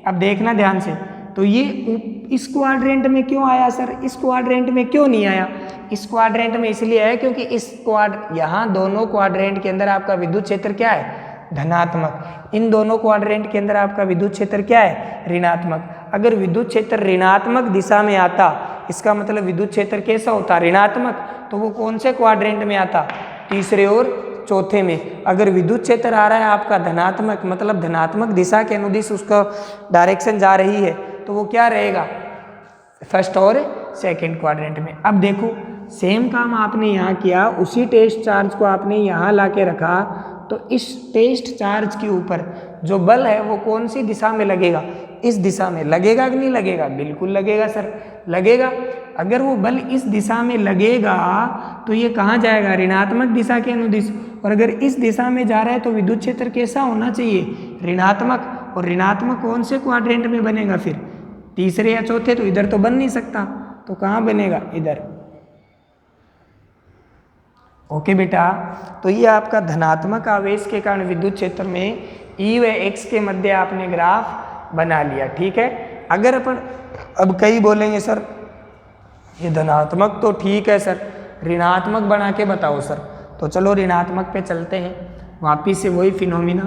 अब देखना ध्यान से, तो ये इस क्वाड्रेंट में क्यों आया सर, इस क्वाड्रेंट में क्यों नहीं आया। इस क्वाड्रेंट में इसलिए आया क्योंकि यहाँ दोनों क्वाड्रेंट के अंदर आपका विद्युत क्षेत्र क्या है, धनात्मक। इन दोनों क्वाड्रेंट के अंदर आपका विद्युत क्षेत्र क्या है, ऋणात्मक। अगर विद्युत क्षेत्र ऋणात्मक दिशा में आता, इसका मतलब विद्युत क्षेत्र कैसा होता, ऋणात्मक। तो वो कौन से क्वाड्रेंट में आता, तीसरे और चौथे में। अगर विद्युत क्षेत्र आ रहा है आपका धनात्मक, मतलब धनात्मक दिशा के अनुदिश उसका डायरेक्शन जा रही है, तो वो क्या रहेगा, फर्स्ट और सेकंड क्वाड्रेंट में। अब देखो सेम काम आपने यहाँ किया, उसी टेस्ट चार्ज को आपने यहाँ ला के रखा। तो इस टेस्ट चार्ज के ऊपर जो बल है वो कौन सी दिशा में लगेगा, इस दिशा में। लगेगा कि नहीं लगेगा, बिल्कुल लगेगा सर, लगेगा। अगर वो बल इस दिशा में लगेगा तो ये कहाँ जाएगा, ऋणात्मक दिशा के अनुदिश। और अगर इस दिशा में जा रहा है तो विद्युत क्षेत्र कैसा होना चाहिए, ऋणात्मक। और ऋणात्मक कौन से क्वाड्रेंट में बनेगा फिर, तीसरे या चौथे। तो इधर तो बन नहीं सकता, तो कहाँ बनेगा, इधर। ओके बेटा, तो ये आपका धनात्मक आवेश के कारण विद्युत क्षेत्र में E व X के मध्य आपने ग्राफ बना लिया, ठीक है। अगर अपन अब कई बोलेंगे सर ये धनात्मक तो ठीक है सर, ऋणात्मक बना के बताओ सर। तो चलो ऋणात्मक पे चलते हैं, वापिस से वही फिनोमिना।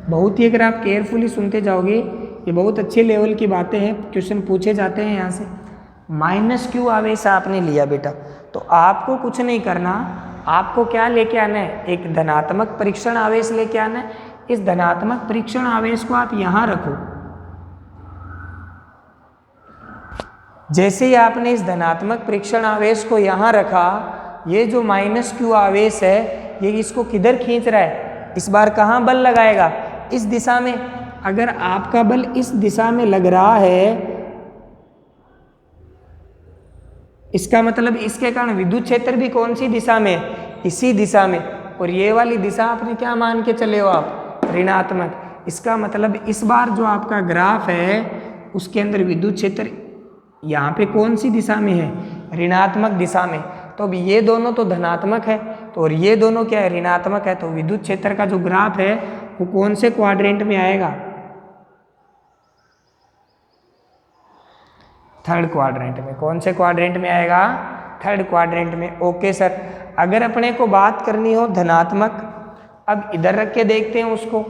बहुत ही अगर आप केयरफुली सुनते जाओगे, ये बहुत अच्छे लेवल की बातें हैं, क्वेश्चन पूछे जाते हैं यहाँ से। -Q आवेश आपने लिया बेटा, तो आपको कुछ नहीं करना, आपको क्या लेके आना है, एक धनात्मक परीक्षण आवेश लेके आना है। इस धनात्मक परीक्षण आवेश को आप यहाँ रखो। जैसे ही आपने इस धनात्मक परीक्षण आवेश को यहाँ रखा, ये जो -Q आवेश है ये इसको किधर खींच रहा है, इस बार कहाँ बल लगाएगा, इस दिशा में। अगर आपका बल इस दिशा में लग रहा है, इसका मतलब इसके कारण विद्युत क्षेत्र भी कौन सी दिशा में, इसी दिशा में। और ये वाली दिशा आपने क्या मान के चले हो आप, ऋणात्मक। इसका मतलब इस बार जो आपका ग्राफ है उसके अंदर विद्युत क्षेत्र यहाँ पे कौन सी दिशा में है, ऋणात्मक दिशा में। तो अब ये दोनों तो धनात्मक है तो और ये दोनों क्या है, ऋणात्मक है। तो विद्युत क्षेत्र का जो ग्राफ है वो कौन से क्वाड्रेंट में आएगा, थर्ड क्वाड्रेंट में। कौन से क्वाड्रेंट में आएगा, थर्ड क्वाड्रेंट में। Okay sir. अगर अपने को बात करनी हो धनात्मक, अब इधर रख के देखते हैं उसको।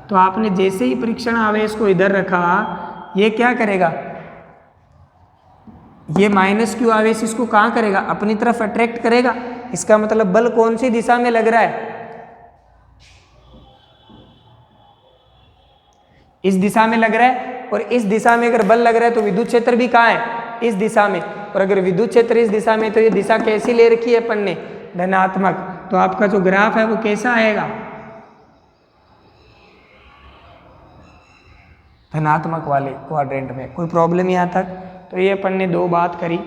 तो आपने जैसे ही परीक्षण आवेश को इधर रखा, ये क्या करेगा, ये माइनस क्यू आवेश इसको कहाँ करेगा, अपनी तरफ अट्रैक्ट करेगा। इसका मतलब बल कौन सी दिशा में लग रहा है, इस दिशा में लग रहा है। और इस दिशा में अगर बल लग रहा है तो विद्युत क्षेत्र भी कहाँ है, इस दिशा में। और अगर विद्युत क्षेत्र इस दिशा में तो ये दिशा कैसी ले रखी है अपन ने, धनात्मक। तो आपका जो ग्राफ है वो कैसा आएगा, धनात्मक वाले क्वाड्रेंट में। कोई प्रॉब्लम यहाँ तक। तो ये अपन ने दो बात करी,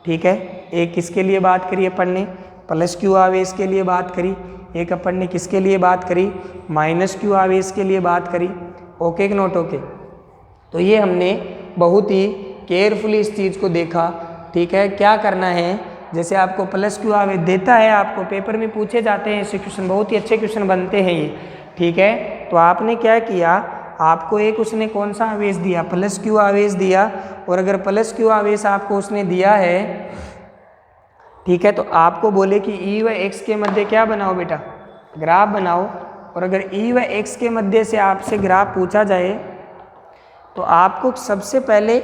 ठीक है। एक किसके लिए बात करी अपन ने, प्लस क्यू आवेश के लिए बात करी। एक अपन ने किसके लिए बात करी, माइनस क्यू आवेश के लिए बात करी। ओके कि नोट ओके। तो ये हमने बहुत ही केयरफुली इस चीज़ को देखा, ठीक है। क्या करना है, जैसे आपको प्लस क्यू आवेश देता है, आपको पेपर में पूछे जाते हैं ऐसे क्वेश्चन, बहुत ही अच्छे क्वेश्चन बनते हैं ये, ठीक है। तो आपने क्या किया, आपको एक उसने कौन सा आवेश दिया, प्लस क्यू आवेश दिया। और अगर प्लस क्यू आवेश आपको उसने दिया है, ठीक है, तो आपको बोले कि ई व एक्स के मध्य क्या बनाओ बेटा, ग्राफ बनाओ। और अगर ई व एक्स के मध्य से आपसे ग्राफ पूछा जाए तो आपको सबसे पहले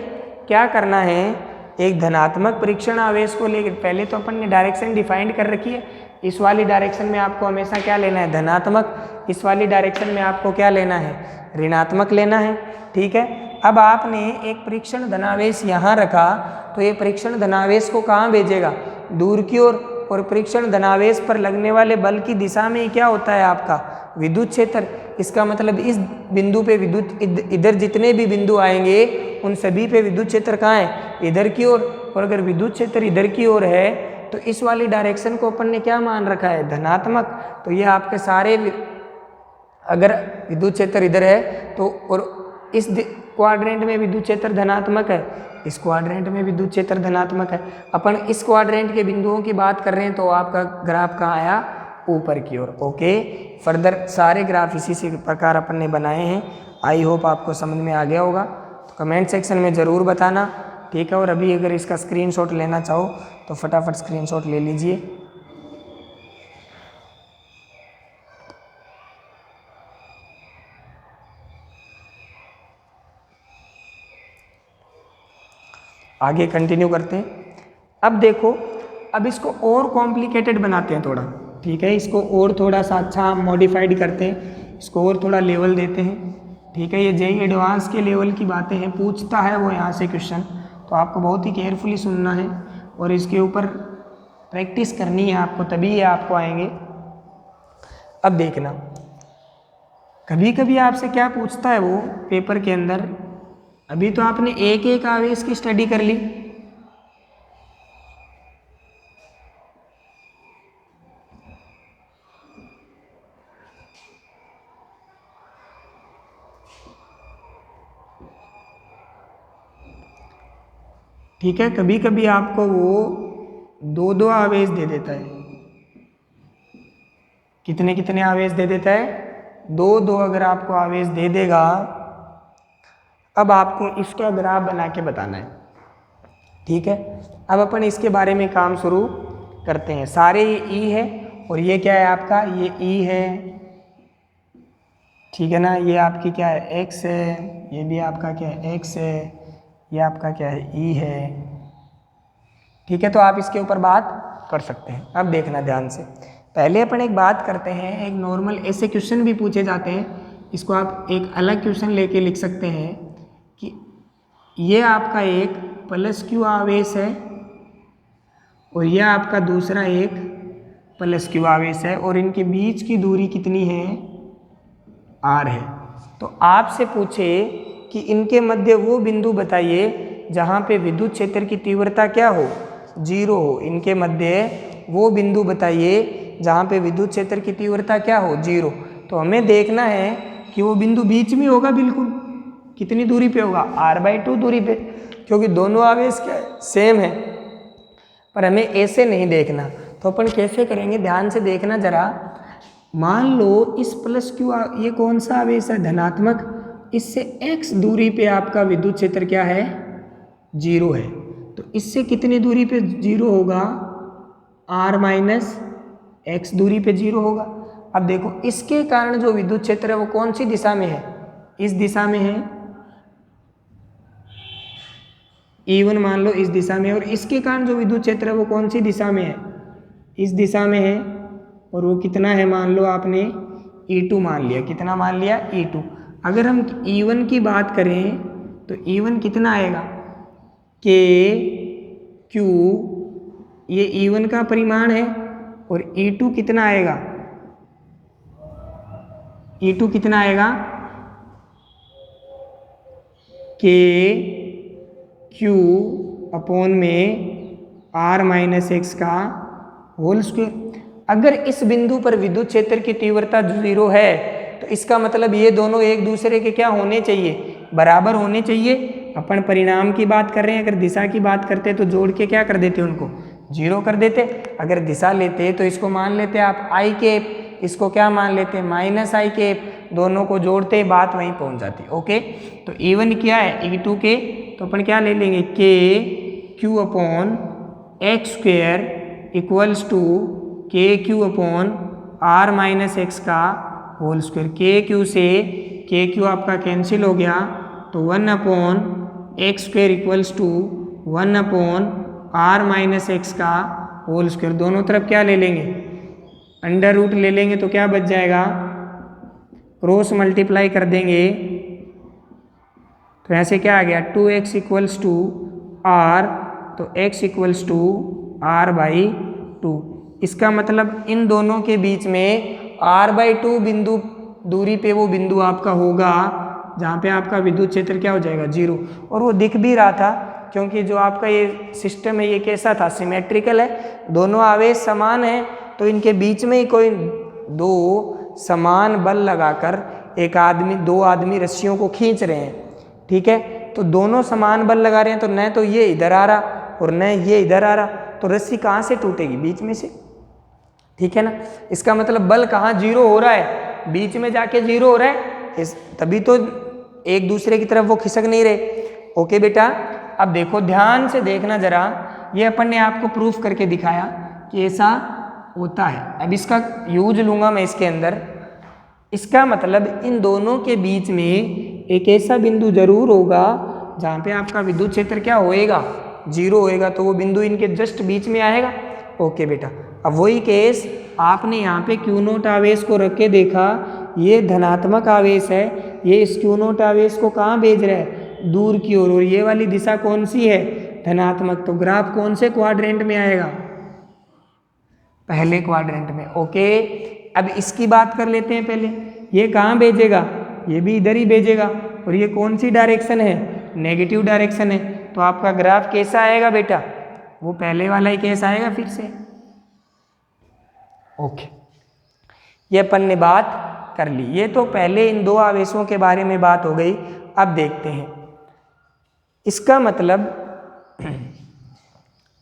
क्या करना है, एक धनात्मक परीक्षण आवेश को लेकर पहले तो अपन ने डायरेक्शन डिफाइंड कर रखी है। इस वाली डायरेक्शन में आपको हमेशा क्या लेना है, धनात्मक। इस वाली डायरेक्शन में आपको क्या लेना है, ऋणात्मक लेना है, ठीक है। अब आपने एक परीक्षण धनावेश यहाँ रखा तो ये परीक्षण धनावेश को कहाँ भेजेगा, दूर की ओर। और परीक्षण धनावेश पर लगने वाले बल की दिशा में क्या होता है आपका, विद्युत क्षेत्र। इसका मतलब इस बिंदु पे विद्युत, इधर जितने भी बिंदु आएंगे उन सभी पे विद्युत क्षेत्र कहाँ है, इधर की ओर। और अगर विद्युत क्षेत्र इधर की ओर है तो इस वाली डायरेक्शन को अपन ने क्या मान रखा है, धनात्मक। तो ये आपके सारे, अगर विद्युत क्षेत्र इधर है तो, और इस क्वाड्रेंट में विद्युत क्षेत्र धनात्मक है, इस क्वाड्रेंट में विद्युत क्षेत्र धनात्मक है। अपन इस क्वाड्रेंट के बिंदुओं की बात कर रहे हैं तो आपका ग्राफ कहाँ आया, ऊपर की ओर। ओके। फर्दर सारे ग्राफ इसी से प्रकार अपन ने बनाए हैं। आई होप आपको समझ में आ गया होगा। तो कमेंट सेक्शन में ज़रूर बताना, ठीक है। और अभी अगर इसका स्क्रीनशॉट लेना चाहो तो फटाफट स्क्रीनशॉट ले लीजिए। आगे कंटिन्यू करते हैं। अब देखो, अब इसको और कॉम्प्लिकेटेड बनाते हैं थोड़ा, ठीक है। इसको और थोड़ा सा अच्छा मॉडिफाइड करते हैं, इसको और थोड़ा लेवल देते हैं, ठीक है। ये जेईई एडवांस के लेवल की बातें हैं, पूछता है वो यहाँ से क्वेश्चन, तो आपको बहुत ही केयरफुली सुनना है और इसके ऊपर प्रैक्टिस करनी है आपको, तभी ये आपको आएंगे। अब देखना, कभी कभी आपसे क्या पूछता है वो पेपर के अंदर, अभी तो आपने एक एक आवेश की स्टडी कर ली, ठीक है। कभी कभी आपको वो दो दो आवेश दे देता है, कितने कितने आवेश दे देता है, दो दो अगर आपको आवेश दे देगा। अब आपको इसका ग्राफ बना के बताना है, ठीक है। अब अपन इसके बारे में काम शुरू करते हैं। सारे ये ई है और ये क्या है आपका, ये ई है, ठीक है ना। ये आपकी क्या है, एक्स है, ये भी आपका क्या है, एक्स है, ये आपका क्या है, ई है, ठीक है। तो आप इसके ऊपर बात कर सकते हैं। अब देखना ध्यान से, पहले अपन एक बात करते हैं, एक नॉर्मल ऐसे क्वेश्चन भी पूछे जाते हैं, इसको आप एक अलग क्वेश्चन लेके लिख सकते हैं कि ये आपका एक प्लस क्यू आवेश है और यह आपका दूसरा एक प्लस क्यू आवेश है और इनके बीच की दूरी कितनी है, आर है। तो आपसे पूछे कि इनके मध्य वो बिंदु बताइए जहाँ पे विद्युत क्षेत्र की तीव्रता क्या हो, जीरो हो। इनके मध्य वो बिंदु बताइए जहाँ पे विद्युत क्षेत्र की तीव्रता क्या हो, 0। तो हमें देखना है कि वो बिंदु बीच में होगा, बिल्कुल कितनी दूरी पे होगा, r/2 दूरी पे, क्योंकि दोनों आवेश क्या है, सेम है। पर हमें ऐसे नहीं देखना, तो अपन कैसे करेंगे, ध्यान से देखना जरा। मान लो इस प्लस क्यू, ये कौन सा आवेश है, धनात्मक, इससे x दूरी पे आपका विद्युत क्षेत्र क्या है, 0 है। तो इससे कितनी दूरी पे 0 होगा, r-x दूरी पे 0 होगा। अब देखो इसके कारण जो विद्युत क्षेत्र है वो कौन सी दिशा में है, इस दिशा में है, E1 मान लो इस दिशा में है, और इसके कारण जो विद्युत क्षेत्र है वो कौन सी दिशा में है, इस दिशा में है, और वो कितना है, मान लो आपने E2 मान लिया, कितना मान लिया, E2। अगर हम E1 की बात करें तो E1 कितना आएगा, K Q, ये E1 का परिमाण है, और E2 कितना आएगा, E2 कितना आएगा, K Q अपॉन में r-x का होल स्क्वायर। अगर इस बिंदु पर विद्युत क्षेत्र की तीव्रता 0 है तो इसका मतलब ये दोनों एक दूसरे के क्या होने चाहिए, बराबर होने चाहिए। अपन परिणाम की बात कर रहे हैं, अगर दिशा की बात करते तो जोड़ के क्या कर देते, उनको 0 कर देते। अगर दिशा लेते तो इसको मान लेते आप आई कैप, इसको क्या मान लेते, माइनस आई कैप, दोनों को जोड़ते बात वहीं पहुंच जाती। ओके, तो E1 क्या है, E2 के, तो अपन क्या ले लेंगे, K Q upon X square equals to K Q upon r-x का होल स्क्वायर। के क्यू से के क्यू आपका कैंसिल हो गया, तो 1 upon X square equals to 1 upon r-x का होल स्क्वायर। दोनों तरफ क्या ले लेंगे, अंडर रूट ले लेंगे, तो क्या बच जाएगा, क्रॉस मल्टीप्लाई कर देंगे, तो ऐसे क्या आ गया, 2x इक्वल्स टू r, तो x इक्वल्स टू r/2। इसका मतलब इन दोनों के बीच में r/2 बिंदु दूरी पे वो बिंदु आपका होगा जहाँ पे आपका विद्युत क्षेत्र क्या हो जाएगा, 0। और वो दिख भी रहा था, क्योंकि जो आपका ये सिस्टम है ये कैसा था, सिमेट्रिकल है, दोनों आवेश समान है, तो इनके बीच में ही कोई दो समान बल लगाकर एक आदमी, दो आदमी रस्सियों को खींच रहे हैं, ठीक है। तो दोनों समान बल लगा रहे हैं, तो न तो ये इधर आ रहा और न ये इधर आ रहा, तो रस्सी कहाँ से टूटेगी, बीच में से, ठीक है ना। इसका मतलब बल कहाँ 0 हो रहा है, बीच में जाके 0 हो रहा है, तभी तो एक दूसरे की तरफ वो खिसक नहीं रहे। ओके बेटा, अब देखो ध्यान से देखना जरा, ये अपन ने आपको प्रूफ करके दिखाया कि ऐसा होता है। अब इसका यूज लूंगा मैं इसके अंदर। इसका मतलब इन दोनों के बीच में एक ऐसा बिंदु जरूर होगा जहाँ पे आपका विद्युत क्षेत्र क्या होएगा, 0 होएगा, तो वो बिंदु इनके जस्ट बीच में आएगा। ओके बेटा, अब वही केस आपने यहाँ पे Q0 आवेश को रख के देखा, ये धनात्मक आवेश है, ये इस Q0 आवेश को कहाँ भेज रहा है, दूर की ओर, और ये वाली दिशा कौन सी है, धनात्मक, तो ग्राफ कौन से क्वाड्रेंट में आएगा, पहले क्वाड्रेंट में। ओके, अब इसकी बात कर लेते हैं पहले, ये कहाँ भेजेगा, ये भी इधर ही भेजेगा, और ये कौन सी डायरेक्शन है, नेगेटिव डायरेक्शन है, तो आपका ग्राफ कैसा आएगा बेटा, वो पहले वाला ही केस आएगा फिर से। ओके, ये अपन ने बात कर ली, ये तो पहले इन दो आवेशों के बारे में बात हो गई। अब देखते हैं इसका मतलब,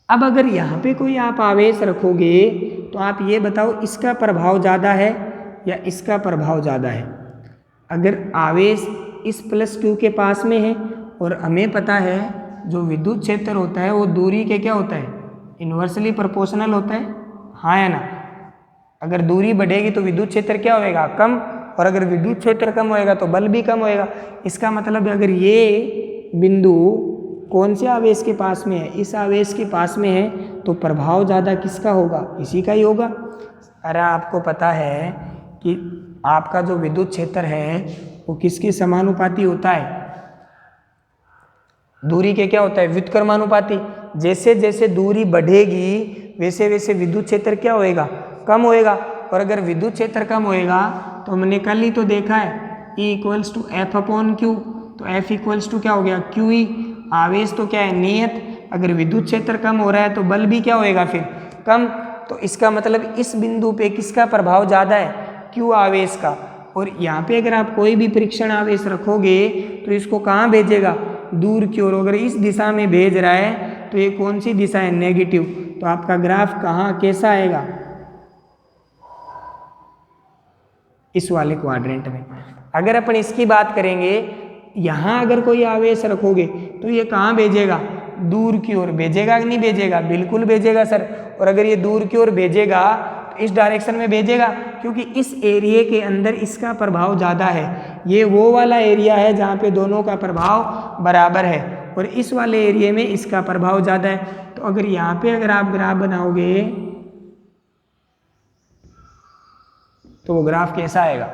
अब अगर यहाँ पे कोई आप आवेश रखोगे तो आप ये बताओ इसका प्रभाव ज़्यादा है या इसका प्रभाव ज़्यादा है। अगर आवेश इस प्लस क्यू के पास में है, और हमें पता है जो विद्युत क्षेत्र होता है वो दूरी के क्या होता है, इन्वर्सली प्रोपोर्शनल होता है, हाँ या ना। अगर दूरी बढ़ेगी तो विद्युत क्षेत्र क्या होएगा, कम, और अगर विद्युत क्षेत्र कम होएगा तो बल भी कम होएगा। इसका मतलब अगर ये बिंदु कौन से आवेश के पास में है, इस आवेश के पास में है, तो प्रभाव ज़्यादा किसका होगा, इसी का ही होगा। अरे आपको पता है कि आपका जो विद्युत क्षेत्र है वो किसके समानुपाती होता है, दूरी के क्या होता है, व्युत्क्रमानुपाती। जैसे जैसे दूरी बढ़ेगी वैसे वैसे विद्युत क्षेत्र क्या होएगा, कम होएगा। और अगर विद्युत क्षेत्र कम होएगा तो हमने कल ही तो देखा है E equals to F upon Q, तो F इक्वल्स टू क्या हो गया, क्यू ई। आवेश तो क्या है, नियत, अगर विद्युत क्षेत्र कम हो रहा है तो बल भी क्या होएगा फिर, कम। तो इसका मतलब इस बिंदु पे किसका प्रभाव ज़्यादा है, Q आवेश का। और यहाँ पे अगर आप कोई भी परीक्षण आवेश रखोगे तो इसको कहाँ भेजेगा, दूर की ओर। अगर इस दिशा में भेज रहा है तो ये कौन सी दिशा है, नेगेटिव। तो आपका ग्राफ कहाँ कैसा आएगा, इस वाले क्वाड्रेंट में। अगर अपन इसकी बात करेंगे, यहाँ अगर कोई आवेश रखोगे तो ये कहाँ भेजेगा, दूर की ओर भेजेगा कि नहीं भेजेगा, बिल्कुल भेजेगा सर। और अगर ये दूर की ओर भेजेगा तो इस डायरेक्शन में भेजेगा, क्योंकि इस एरिया के अंदर इसका प्रभाव ज़्यादा है। ये वो वाला एरिया है जहाँ पे दोनों का प्रभाव बराबर है, और इस वाले एरिया में इसका प्रभाव ज़्यादा है। तो अगर यहाँ पे अगर आप ग्राफ बनाओगे तो वो ग्राफ कैसा आएगा,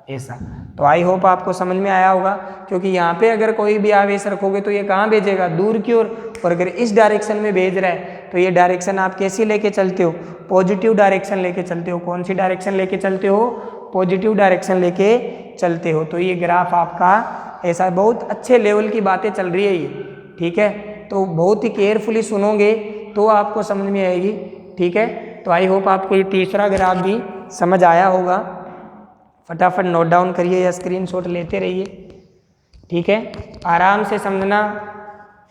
ऐसा। तो आई होप आपको समझ में आया होगा, क्योंकि यहाँ पे अगर कोई भी आवेश रखोगे तो ये कहाँ भेजेगा, दूर की ओर। और अगर इस डायरेक्शन में भेज रहा है तो ये डायरेक्शन आप कैसी लेके चलते हो, पॉजिटिव डायरेक्शन लेके चलते हो। कौन सी डायरेक्शन लेके चलते हो, पॉजिटिव डायरेक्शन लेके चलते हो। तो ये ग्राफ आपका ऐसा, बहुत अच्छे लेवल की बातें चल रही है ये, ठीक है। तो बहुत ही केयरफुली सुनोगे तो आपको समझ में आएगी, ठीक है। तो आई होप आपको ये तीसरा ग्राफ भी समझ आया होगा। फटाफट नोट डाउन करिए या स्क्रीनशॉट लेते रहिए, ठीक है। आराम से समझना,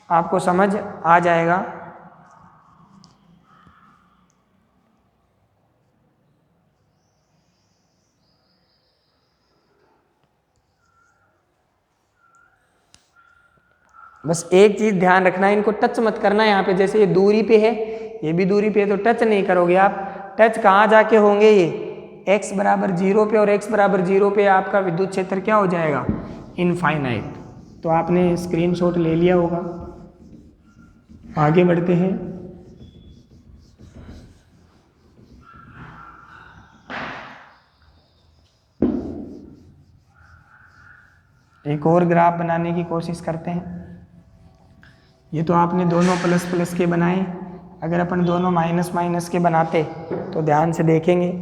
आपको समझ आ जाएगा। बस एक चीज़ ध्यान रखना है, इनको टच मत करना यहाँ पे। जैसे ये दूरी पे है, ये भी दूरी पे है, तो टच नहीं करोगे आप। टच कहाँ जाके होंगे, ये x बराबर 0 पे, और x बराबर 0 पे आपका विद्युत क्षेत्र क्या हो जाएगा, इनफाइनाइट। तो आपने स्क्रीनशॉट ले लिया होगा। आगे बढ़ते हैं। एक और ग्राफ बनाने की कोशिश करते हैं। ये तो आपने दोनों प्लस प्लस के बनाए, अगर अपन दोनों माइनस माइनस के बनाते तो ध्यान से देखेंगे।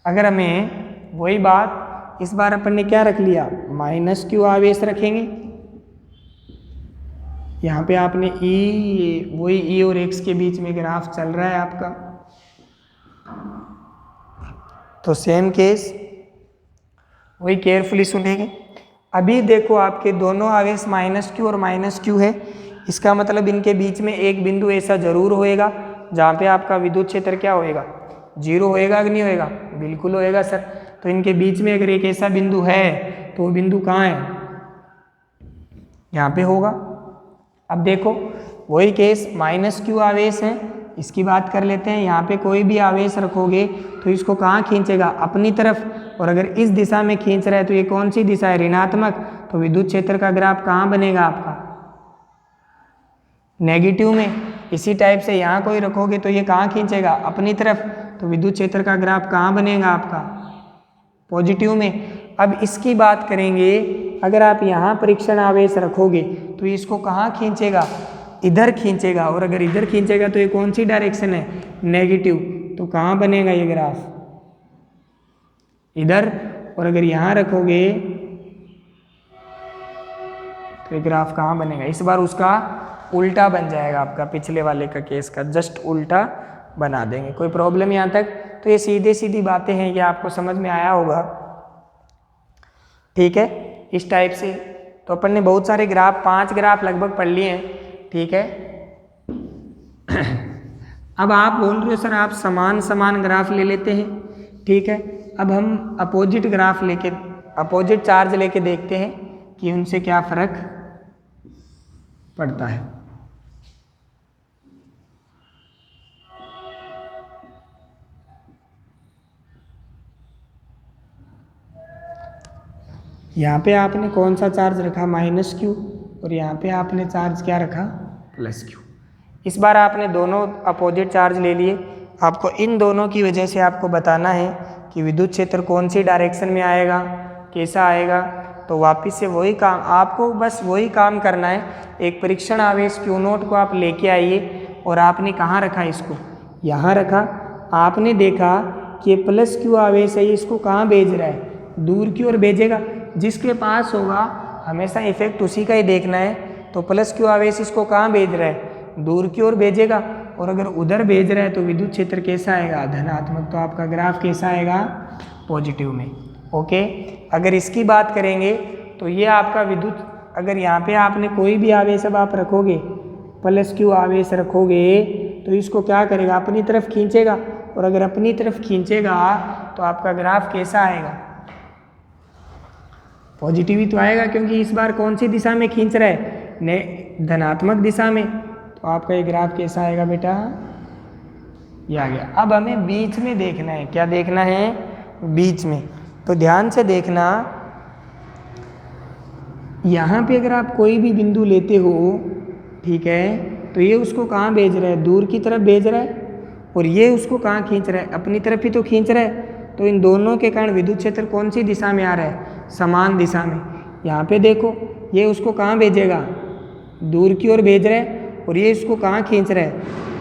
अगर हमें वही बात, इस बार अपन ने क्या रख लिया, -q आवेश रखेंगे। यहाँ पे आपने वही E और x के बीच में ग्राफ चल रहा है आपका, तो सेम केस, वही केयरफुली सुनेंगे। अभी देखो आपके दोनों आवेश -q और -q है, इसका मतलब इनके बीच में एक बिंदु ऐसा जरूर होएगा जहाँ पे आपका विद्युत क्षेत्र क्या होएगा, 0 होएगा कि नहीं होएगा, बिल्कुल होएगा सर। तो इनके बीच में अगर एक ऐसा बिंदु है तो वो बिंदु कहाँ है, यहाँ पे होगा। अब देखो वही केस, -q आवेश है, इसकी बात कर लेते हैं। यहाँ पे कोई भी आवेश रखोगे तो इसको कहाँ खींचेगा, अपनी तरफ। और अगर इस दिशा में खींच रहा है तो ये कौन सी दिशा है, ऋणात्मक। तो विद्युत क्षेत्र का ग्राफ कहाँ बनेगा आपका, नेगेटिव में। इसी टाइप से यहाँ कोई रखोगे तो ये कहाँ खींचेगा, अपनी तरफ। तो विद्युत क्षेत्र का ग्राफ कहाँ बनेगा आपका, पॉजिटिव में। अब इसकी बात करेंगे, अगर आप यहाँ परीक्षण आवेश रखोगे तो इसको कहाँ खींचेगा, इधर खींचेगा। और अगर इधर खींचेगा तो ये कौन सी डायरेक्शन है, नेगेटिव। तो कहाँ बनेगा ये ग्राफ, इधर। और अगर यहाँ रखोगे तो ये ग्राफ कहाँ बनेगा, इस बार उसका उल्टा बन जाएगा आपका, पिछले वाले का केस का जस्ट उल्टा बना देंगे। कोई प्रॉब्लम यहाँ तक। तो ये सीधे सीधी बातें हैं, ये आपको समझ में आया होगा, ठीक है। इस टाइप से तो अपन ने बहुत सारे ग्राफ, 5 ग्राफ लगभग पढ़ लिए हैं, ठीक है। अब आप बोल रहे हो सर आप समान समान ग्राफ ले लेते हैं, ठीक है। अब हम अपोजिट ग्राफ लेके, अपोजिट चार्ज लेके देखते हैं कि उनसे क्या फर्क पड़ता है। यहाँ पे आपने कौन सा चार्ज रखा, -q, और यहाँ पे आपने चार्ज क्या रखा, +q। इस बार आपने दोनों अपोजिट चार्ज ले लिए। आपको इन दोनों की वजह से आपको बताना है कि विद्युत क्षेत्र कौन सी डायरेक्शन में आएगा, कैसा आएगा। तो वापस से वही काम, आपको बस वही काम करना है। एक परीक्षण आवेश Q0 को आप लेके आइए और आपने कहाँ रखा इसको, यहाँ रखा। आपने देखा कि प्लस क्यू आवेश है, इसको कहाँ भेज रहा है, दूर की ओर भेजेगा। जिसके पास होगा हमेशा इफेक्ट उसी का ही देखना है। तो प्लस क्यू आवेश इसको कहाँ भेज रहा है, दूर की ओर भेजेगा। और अगर उधर भेज रहा है तो विद्युत क्षेत्र कैसा आएगा, धनात्मक। तो आपका ग्राफ कैसा आएगा, पॉजिटिव में। ओके, अगर इसकी बात करेंगे तो ये आपका विद्युत, अगर यहाँ पे आपने कोई भी आवेश अब आप रखोगे, प्लस क्यू आवेश रखोगे तो इसको क्या करेगा, अपनी तरफ खींचेगा। और अगर अपनी तरफ खींचेगा तो आपका ग्राफ कैसा आएगा, पॉजिटिव ही तो आएगा, क्योंकि इस बार कौन सी दिशा में खींच रहा है, धनात्मक दिशा में। तो आपका ये ग्राफ कैसा आएगा बेटा, ये आ गया। अब हमें बीच में देखना है, क्या देखना है, बीच में। तो ध्यान से देखना, यहाँ पे अगर आप कोई भी बिंदु लेते हो, ठीक है, तो ये उसको कहाँ भेज रहा है, दूर की तरफ भेज रहा है। और ये उसको कहाँ खींच रहा है, अपनी तरफ ही तो खींच रहा है। तो इन दोनों के कारण विद्युत क्षेत्र कौन सी दिशा में आ रहा है, समान दिशा में। यहाँ पे देखो, ये उसको कहाँ भेजेगा, दूर की ओर भेज रहा है। और ये इसको कहाँ खींच रहा है,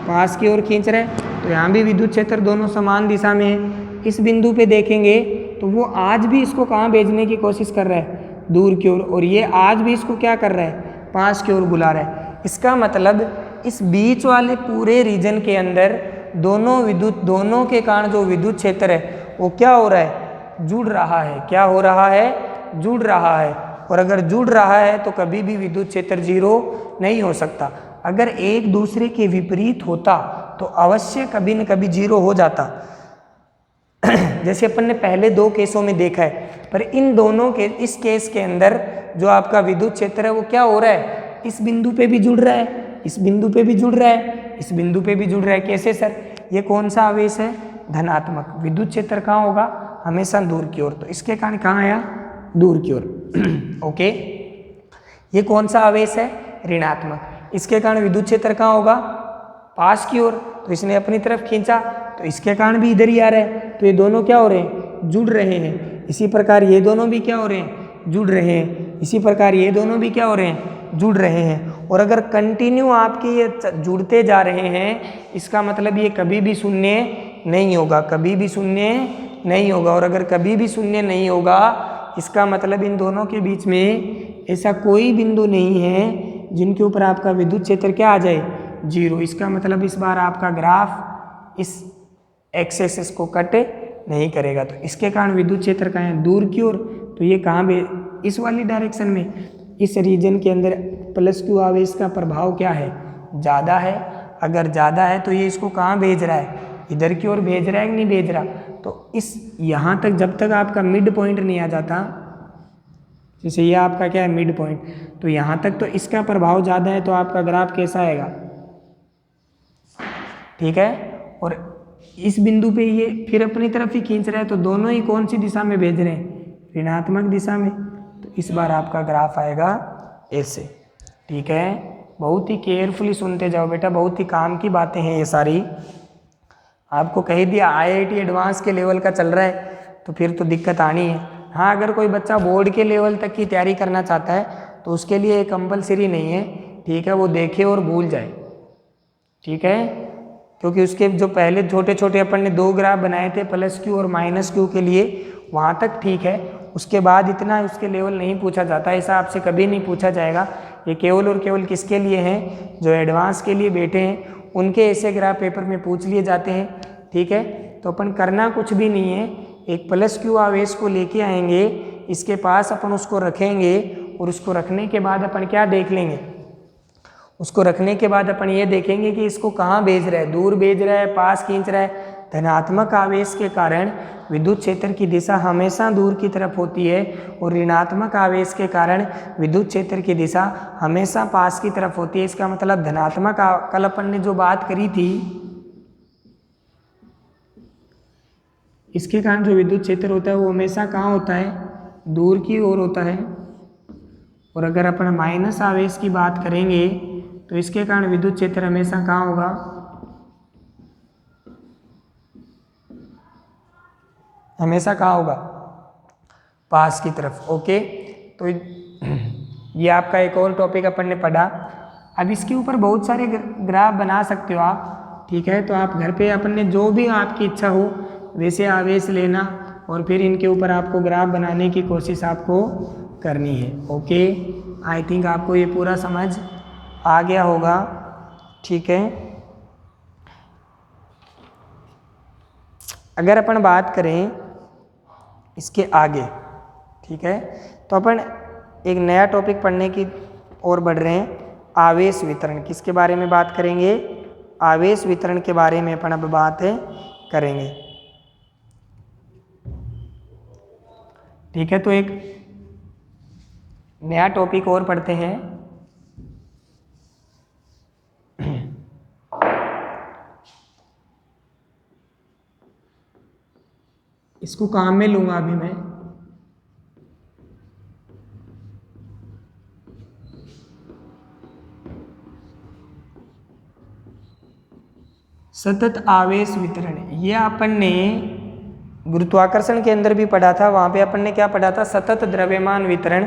पास की ओर खींच रहा है। तो यहाँ भी विद्युत क्षेत्र दोनों समान दिशा में है। इस बिंदु पे देखेंगे तो वो आज भी इसको कहाँ भेजने की कोशिश कर रहा है, दूर की ओर। और ये आज भी इसको क्या कर रहा है, पास की ओर बुला रहा है। इसका मतलब इस बीच वाले पूरे रीजन के अंदर दोनों के कारण जो विद्युत क्षेत्र है वो क्या हो रहा है, जुड़ रहा है। क्या हो रहा है, जुड़ रहा है। और अगर जुड़ रहा है तो कभी भी विद्युत क्षेत्र जीरो नहीं हो सकता। अगर एक दूसरे के विपरीत होता तो अवश्य कभी न कभी जीरो हो जाता, जैसे अपन ने पहले दो केसों में देखा है। पर इन दोनों के, इस केस के अंदर जो आपका विद्युत क्षेत्र है वो क्या हो रहा है, इस बिंदु पे भी जुड़ रहा है, इस बिंदु पे भी जुड़ रहा है, इस बिंदु पे भी जुड़ रहा है। कैसे सर, ये कौन सा आवेश है, धनात्मक। विद्युत क्षेत्र कहाँ होगा, हमेशा दूर की ओर। तो इसके कारण कहाँ आया, दूर की ओर। ओके, ये कौन सा आवेश है, ऋणात्मक। इसके कारण विद्युत क्षेत्र कहाँ होगा, पास की ओर। तो इसने अपनी तरफ खींचा तो इसके कारण भी इधर ही आ रहा है। तो ये दोनों क्या हो रहे हैं, जुड़ रहे हैं। इसी प्रकार ये दोनों भी क्या हो रहे हैं, जुड़ रहे हैं। इसी प्रकार ये दोनों भी क्या हो रहे हैं, जुड़ रहे हैं। और अगर कंटिन्यू आपके ये जुड़ते जा रहे हैं, इसका मतलब ये कभी भी शून्य नहीं होगा, कभी भी शून्य नहीं होगा। और अगर कभी भी शून्य नहीं होगा, इसका मतलब इन दोनों के बीच में ऐसा कोई बिंदु नहीं है जिनके ऊपर आपका विद्युत क्षेत्र क्या आ जाए, जीरो। इसका मतलब इस बार आपका ग्राफ इस एक्स एक्सिस को कट नहीं करेगा। तो इसके कारण विद्युत क्षेत्र कहाँ है, दूर की ओर। तो ये कहाँ भी, इस वाली डायरेक्शन में, इस रीजन के अंदर प्लस क्यू आवेश का प्रभाव क्या है, ज़्यादा है। अगर ज़्यादा है तो ये इसको कहाँ भेज रहा है, इधर की ओर भेज रहा है कि नहीं भेज रहा। तो इस यहाँ तक जब तक आपका मिड पॉइंट नहीं आ जाता, जैसे ये आपका क्या है, मिड पॉइंट, तो यहाँ तक तो इसका प्रभाव ज़्यादा है। तो आपका ग्राफ कैसा आएगा, ठीक है। और इस बिंदु पे ये फिर अपनी तरफ ही खींच रहा है, तो दोनों ही कौन सी दिशा में भेज रहे हैं, ऋणात्मक दिशा में। तो इस बार आपका ग्राफ आएगा ऐसे, ठीक है। बहुत ही केयरफुली सुनते जाओ बेटा, बहुत ही काम की बातें हैं ये सारी। आपको कह दिया IIT एडवांस के लेवल का चल रहा है तो फिर तो दिक्कत आनी है। हाँ, अगर कोई बच्चा बोर्ड के लेवल तक की तैयारी करना चाहता है तो उसके लिए कंपलसरी नहीं है, ठीक है, वो देखे और भूल जाए, ठीक है। क्योंकि उसके जो पहले छोटे छोटे अपन ने दो ग्राफ बनाए थे प्लस क्यू और माइनस क्यू के लिए, वहाँ तक ठीक है। उसके बाद इतना उसके लेवल नहीं पूछा जाता, ऐसा आपसे कभी नहीं पूछा जाएगा। ये केवल और केवल किसके लिए हैं, जो एडवांस के लिए बैठे हैं, उनके ऐसे ग्राफ पेपर में पूछ लिए जाते हैं, ठीक है। तो अपन करना कुछ भी नहीं है, एक प्लस क्यू आवेश को लेके आएंगे, इसके पास अपन उसको रखेंगे और उसको रखने के बाद अपन क्या देख लेंगे, उसको रखने के बाद अपन ये देखेंगे कि इसको कहाँ भेज रहा है, दूर भेज रहा है, पास खींच रहा है। धनात्मक आवेश के कारण विद्युत क्षेत्र की दिशा हमेशा दूर की तरफ होती है और ऋणात्मक आवेश के कारण विद्युत क्षेत्र की दिशा हमेशा पास की तरफ होती है। इसका मतलब धनात्मक, कल अपन ने जो बात करी थी, इसके कारण जो विद्युत क्षेत्र होता है वो हमेशा कहाँ होता है, दूर की ओर होता है। और अगर अपन माइनस आवेश की बात करेंगे तो इसके कारण विद्युत क्षेत्र हमेशा कहाँ होगा, हमेशा कहाँ होगा, पास की तरफ। ओके, तो ये आपका एक और टॉपिक अपन ने पढ़ा। अब इसके ऊपर बहुत सारे ग्राफ बना सकते हो आप, ठीक है। तो आप घर पे अपन ने जो भी आपकी इच्छा हो वैसे आवेश लेना और फिर इनके ऊपर आपको ग्राफ बनाने की कोशिश आपको करनी है। ओके, आई थिंक आपको ये पूरा समझ आ गया होगा, ठीक है। अगर अपन बात करें इसके आगे, ठीक है, तो अपन एक नया टॉपिक पढ़ने की ओर बढ़ रहे हैं, आवेश वितरण। किसके बारे में बात करेंगे? आवेश वितरण के बारे में अपन अब बात करेंगे, ठीक है। तो एक नया टॉपिक और पढ़ते हैं। इसको काम में लूंगा अभी मैं। सतत आवेश वितरण, ये अपन ने गुरुत्वाकर्षण के अंदर भी पढ़ा था। वहाँ पे अपन ने क्या पढ़ा था? सतत द्रव्यमान वितरण।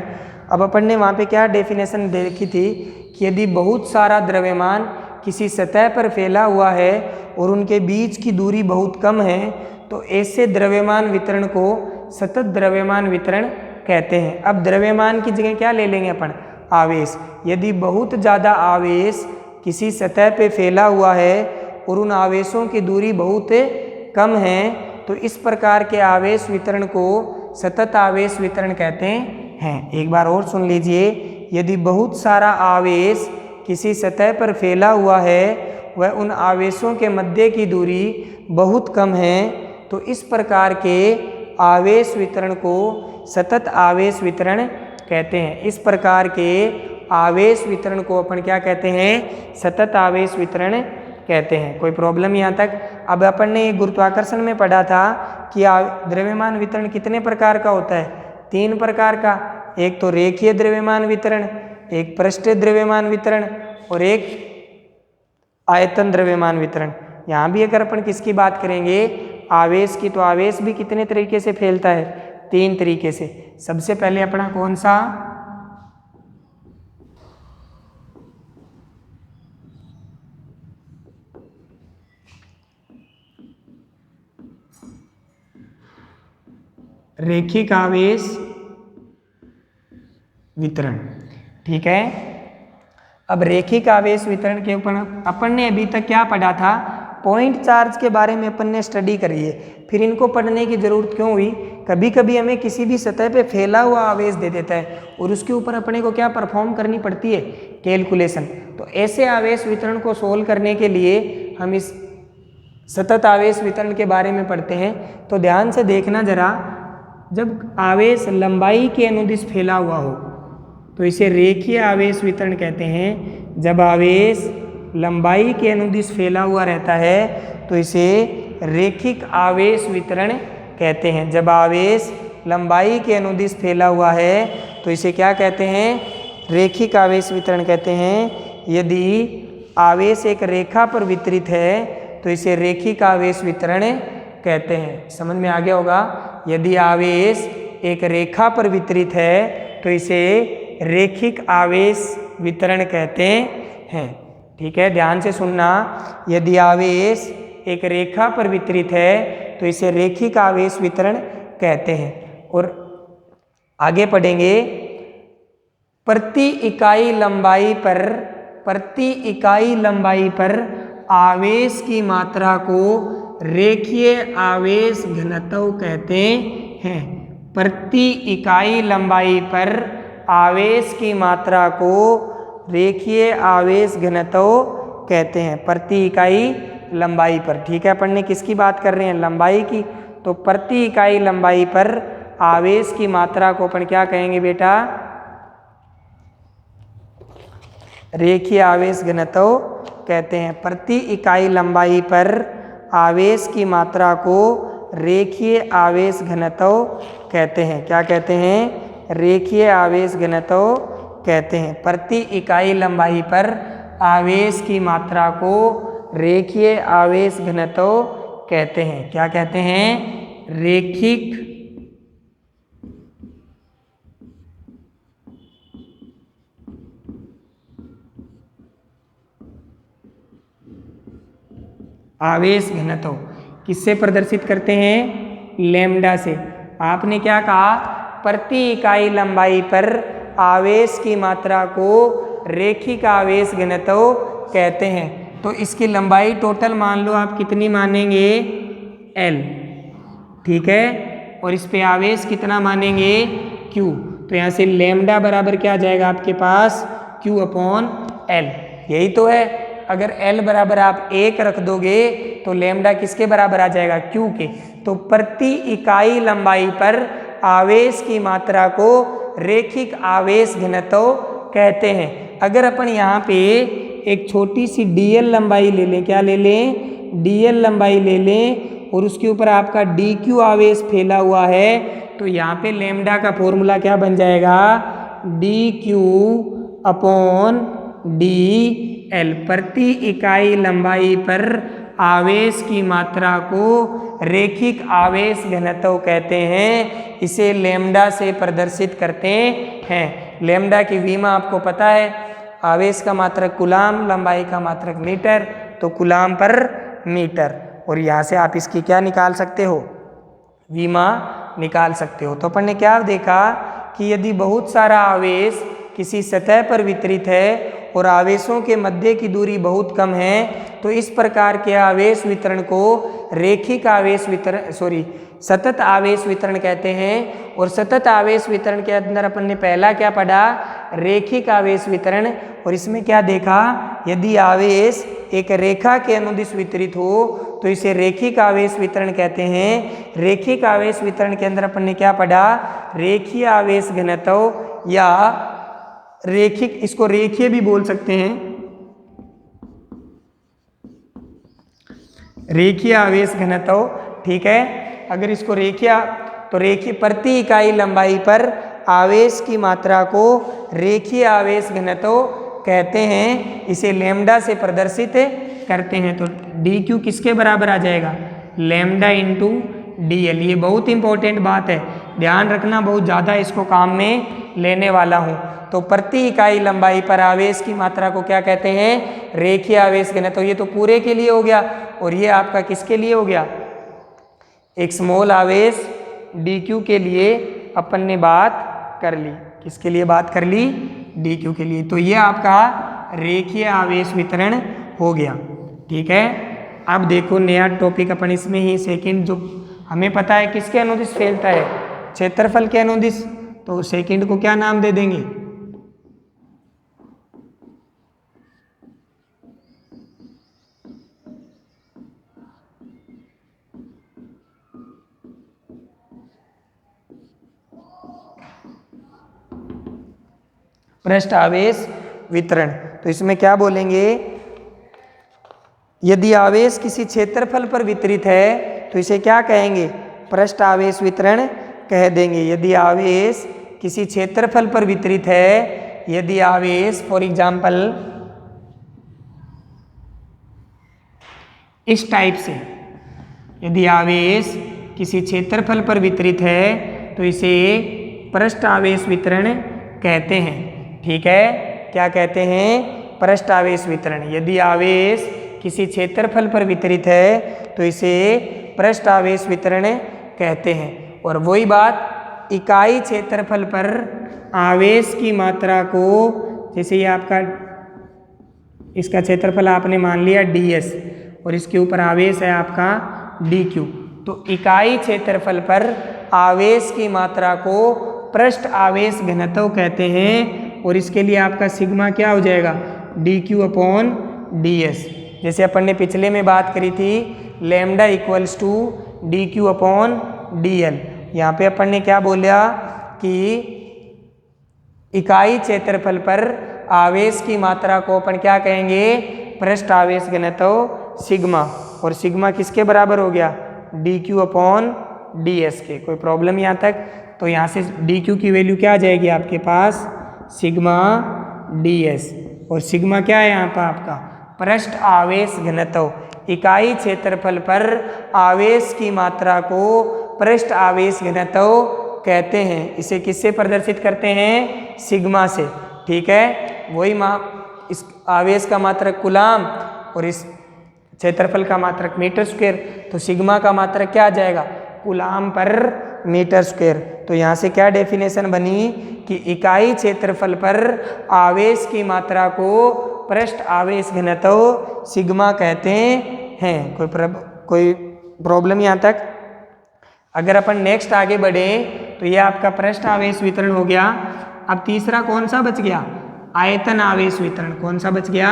अब अपन ने वहाँ पे क्या डेफिनेशन देखी थी कि यदि बहुत सारा द्रव्यमान किसी सतह पर फैला हुआ है और उनके बीच की दूरी बहुत कम है तो ऐसे द्रव्यमान वितरण को सतत द्रव्यमान वितरण कहते हैं। अब द्रव्यमान की जगह क्या ले लेंगे अपन? आवेश। यदि बहुत ज़्यादा आवेश किसी सतह पे फैला हुआ है और उन आवेशों की दूरी बहुत कम है तो इस प्रकार के आवेश वितरण को सतत आवेश वितरण कहते हैं। एक बार और सुन लीजिए, यदि बहुत सारा आवेश किसी सतह पर फैला हुआ है वह उन आवेशों के मध्य की दूरी बहुत कम है तो इस प्रकार के आवेश वितरण को सतत आवेश वितरण कहते हैं। इस प्रकार के आवेश वितरण को अपन क्या कहते हैं? सतत आवेश वितरण कहते हैं। कोई प्रॉब्लम यहाँ तक? अब अपन ने गुरुत्वाकर्षण में पढ़ा था कि द्रव्यमान वितरण कितने प्रकार का होता है? 3 प्रकार का। एक तो रेखीय द्रव्यमान वितरण, एक पृष्ठीय द्रव्यमान वितरण और एक आयतन द्रव्यमान वितरण। यहाँ भी अगर अपन किसकी बात करेंगे आवेश की, तो आवेश भी कितने तरीके से फैलता है? 3 तरीके से। सबसे पहले अपना कौन सा? रेखिक आवेश वितरण, ठीक है। अब रेखिक आवेश वितरण के ऊपर अपन ने अभी तक क्या पढ़ा था? पॉइंट चार्ज के बारे में अपन ने स्टडी करी है। फिर इनको पढ़ने की जरूरत क्यों हुई? कभी कभी हमें किसी भी सतह पे फैला हुआ आवेश दे देता है और उसके ऊपर अपने को क्या परफॉर्म करनी पड़ती है? कैलकुलेशन। तो ऐसे आवेश वितरण को सोल्व करने के लिए हम इस सतत आवेश वितरण के बारे में पढ़ते हैं। तो ध्यान से देखना जरा, जब आवेश लंबाई के अनुदिश फैला हुआ हो तो इसे रेखीय आवेश वितरण कहते हैं। जब आवेश लंबाई के अनुदिश फैला हुआ रहता है तो इसे रेखिक आवेश वितरण कहते हैं। जब आवेश लंबाई के अनुदिश फैला हुआ है तो इसे क्या कहते हैं? रेखिक आवेश वितरण कहते हैं। यदि आवेश एक रेखा पर वितरित है तो इसे रेखिक आवेश वितरण कहते हैं। समझ में आ गया होगा? यदि आवेश एक रेखा पर वितरित है तो इसे रेखिक आवेश वितरण कहते हैं, ठीक है। ध्यान से सुनना, यदि आवेश एक रेखा पर वितरित है तो इसे रेखिक आवेश वितरण कहते हैं। और आगे पढ़ेंगे, प्रति इकाई लंबाई पर आवेश की मात्रा को रेखीय आवेश घनत्व कहते हैं। प्रति इकाई लंबाई पर आवेश की मात्रा को रेखीय आवेश घनत्व कहते हैं। प्रति इकाई लंबाई पर, ठीक है। अपन ने किसकी बात कर रहे हैं? लंबाई की। तो प्रति इकाई लंबाई पर आवेश की मात्रा को अपन क्या कहेंगे बेटा? रेखीय आवेश घनत्व कहते हैं। प्रति इकाई लंबाई पर आवेश की मात्रा को रेखीय आवेश घनत्व कहते हैं। क्या कहते हैं? रेखीय आवेश घनत्व कहते हैं। प्रति इकाई लंबाई पर आवेश की मात्रा को रेखीय आवेश घनत्व कहते हैं। क्या कहते हैं? रेखिक आवेश घनत्व किससे प्रदर्शित करते हैं? लैम्डा से। आपने क्या कहा? प्रति इकाई लंबाई पर आवेश की मात्रा को रेखिक आवेश घनत्व कहते हैं। तो इसकी लंबाई टोटल मान लो आप कितनी मानेंगे? L, ठीक है। और इस पे आवेश कितना मानेंगे? Q। तो यहाँ से लैम्डा बराबर क्या आ जाएगा आपके पास? Q/L। यही तो है। अगर L बराबर आप 1 रख दोगे तो लैम्डा किसके बराबर आ जाएगा? Q के। तो प्रति इकाई लंबाई पर आवेश की मात्रा को रेखिक आवेश घनत्व कहते हैं। अगर अपन यहाँ पे एक छोटी सी dl लंबाई ले लें, क्या ले लें? dl लंबाई ले लें और उसके ऊपर आपका dq आवेश फैला हुआ है, तो यहाँ पे लैम्डा का फॉर्मूला क्या बन जाएगा? dq/dl। प्रति इकाई लंबाई पर आवेश की मात्रा को रेखिक आवेश घनत्व कहते हैं। इसे लैम्डा से प्रदर्शित करते हैं। लैम्डा की विमा आपको पता है, आवेश का मात्रक कूलाम, लंबाई का मात्रक मीटर, तो कूलाम पर मीटर। और यहाँ से आप इसकी क्या निकाल सकते हो? विमा निकाल सकते हो। तो अपन ने क्या देखा कि यदि बहुत सारा आवेश किसी सतह पर वितरित है और आवेशों के मध्य की दूरी बहुत कम है, तो इस प्रकार के आवेश वितरण को रेखिक आवेश वितरण सतत आवेश वितरण कहते हैं। और सतत आवेश वितरण के अंदर अपन ने पहला क्या पढ़ा? रेखिक आवेश वितरण। और इसमें क्या देखा? यदि आवेश एक रेखा के अनुदिश वितरित हो तो इसे रेखिक आवेश वितरण कहते हैं। रेखिक आवेश वितरण के अंदर अपन ने क्या पढ़ा? रेखीय आवेश घनत्व या रेखिक, इसको रेखीय भी बोल सकते हैं, रेखीय आवेश घनत्व, ठीक है। अगर इसको रेखीय, तो रेखीय प्रति इकाई लंबाई पर आवेश की मात्रा को रेखीय आवेश घनत्व कहते हैं। इसे लैम्डा से प्रदर्शित करते हैं। तो dq किसके बराबर आ जाएगा? Lambda into dl। ये बहुत इंपॉर्टेंट बात है, ध्यान रखना, बहुत ज़्यादा इसको काम में लेने वाला हूँ। तो प्रति इकाई लंबाई पर आवेश की मात्रा को क्या कहते हैं? रेखीय आवेश घनत्व। ये तो पूरे के लिए हो गया। और ये आपका किसके लिए हो गया? एक स्मॉल आवेश dq के लिए अपन ने बात कर ली। किसके लिए बात कर ली? dq के लिए। तो ये आपका रेखीय आवेश वितरण हो गया, ठीक है। अब देखो नया टॉपिक अपन इसमें ही सेकंड, जो हमें पता है किसके अनुदिश फैलता है? क्षेत्रफल के अनुदिश। तो सेकंड को क्या नाम दे देंगे? पृष्ठ आवेश वितरण। तो इसमें क्या बोलेंगे? यदि आवेश किसी क्षेत्रफल पर वितरित है तो इसे क्या कहेंगे? पृष्ठ आवेश वितरण कह देंगे। यदि आवेश किसी क्षेत्रफल पर वितरित है, यदि आवेश फॉर एग्जाम्पल इस टाइप से, यदि आवेश किसी क्षेत्रफल पर वितरित है तो इसे पृष्ठ आवेश वितरण कहते हैं, ठीक है। क्या कहते हैं? पृष्ठ आवेश वितरण। यदि आवेश किसी क्षेत्रफल पर वितरित है तो इसे पृष्ठ आवेश वितरण कहते हैं। और वही बात, इकाई क्षेत्रफल पर आवेश की मात्रा को, जैसे ये आपका इसका क्षेत्रफल आपने मान लिया ds और इसके ऊपर आवेश है आपका dq, तो इकाई क्षेत्रफल पर आवेश की मात्रा को पृष्ठ आवेश घनत्व कहते हैं। और इसके लिए आपका सिग्मा क्या हो जाएगा? dq/ds। जैसे अपन ने पिछले में बात करी थी, लैम्डा इक्वल्स टू dq/dl। यहाँ पे अपन ने क्या बोला कि इकाई क्षेत्रफल पर आवेश की मात्रा को अपन क्या कहेंगे? पृष्ठ आवेश घनत्व सिग्मा। और सिग्मा किसके बराबर हो गया? dq/ds के। कोई प्रॉब्लम यहाँ तक? तो यहाँ से dq की वैल्यू क्या आ जाएगी आपके पास? Sigma ds। और सिग्मा क्या है यहाँ पर आपका? पृष्ठ आवेश घनत्व। इकाई क्षेत्रफल पर आवेश की मात्रा को पृष्ठ आवेश घनत्व कहते हैं। इसे किससे प्रदर्शित करते हैं? सिग्मा से, ठीक है। वही इस आवेश का मात्रक कूलाम और इस क्षेत्रफल का मात्रक मीटर स्क्वायर, तो सिग्मा का मात्रक क्या आ जाएगा, कूलाम पर मीटर स्क्वायर। तो यहाँ से क्या डेफिनेशन बनी कि इकाई क्षेत्रफल पर आवेश की मात्रा को पृष्ठ आवेश घनत्व सिग्मा कहते हैं। कोई प्रॉब्लम यहाँ तक? अगर अपन नेक्स्ट आगे बढ़े तो ये आपका पृष्ठ आवेश वितरण हो गया। अब तीसरा कौन सा बच गया, आयतन आवेश वितरण। कौन सा बच गया,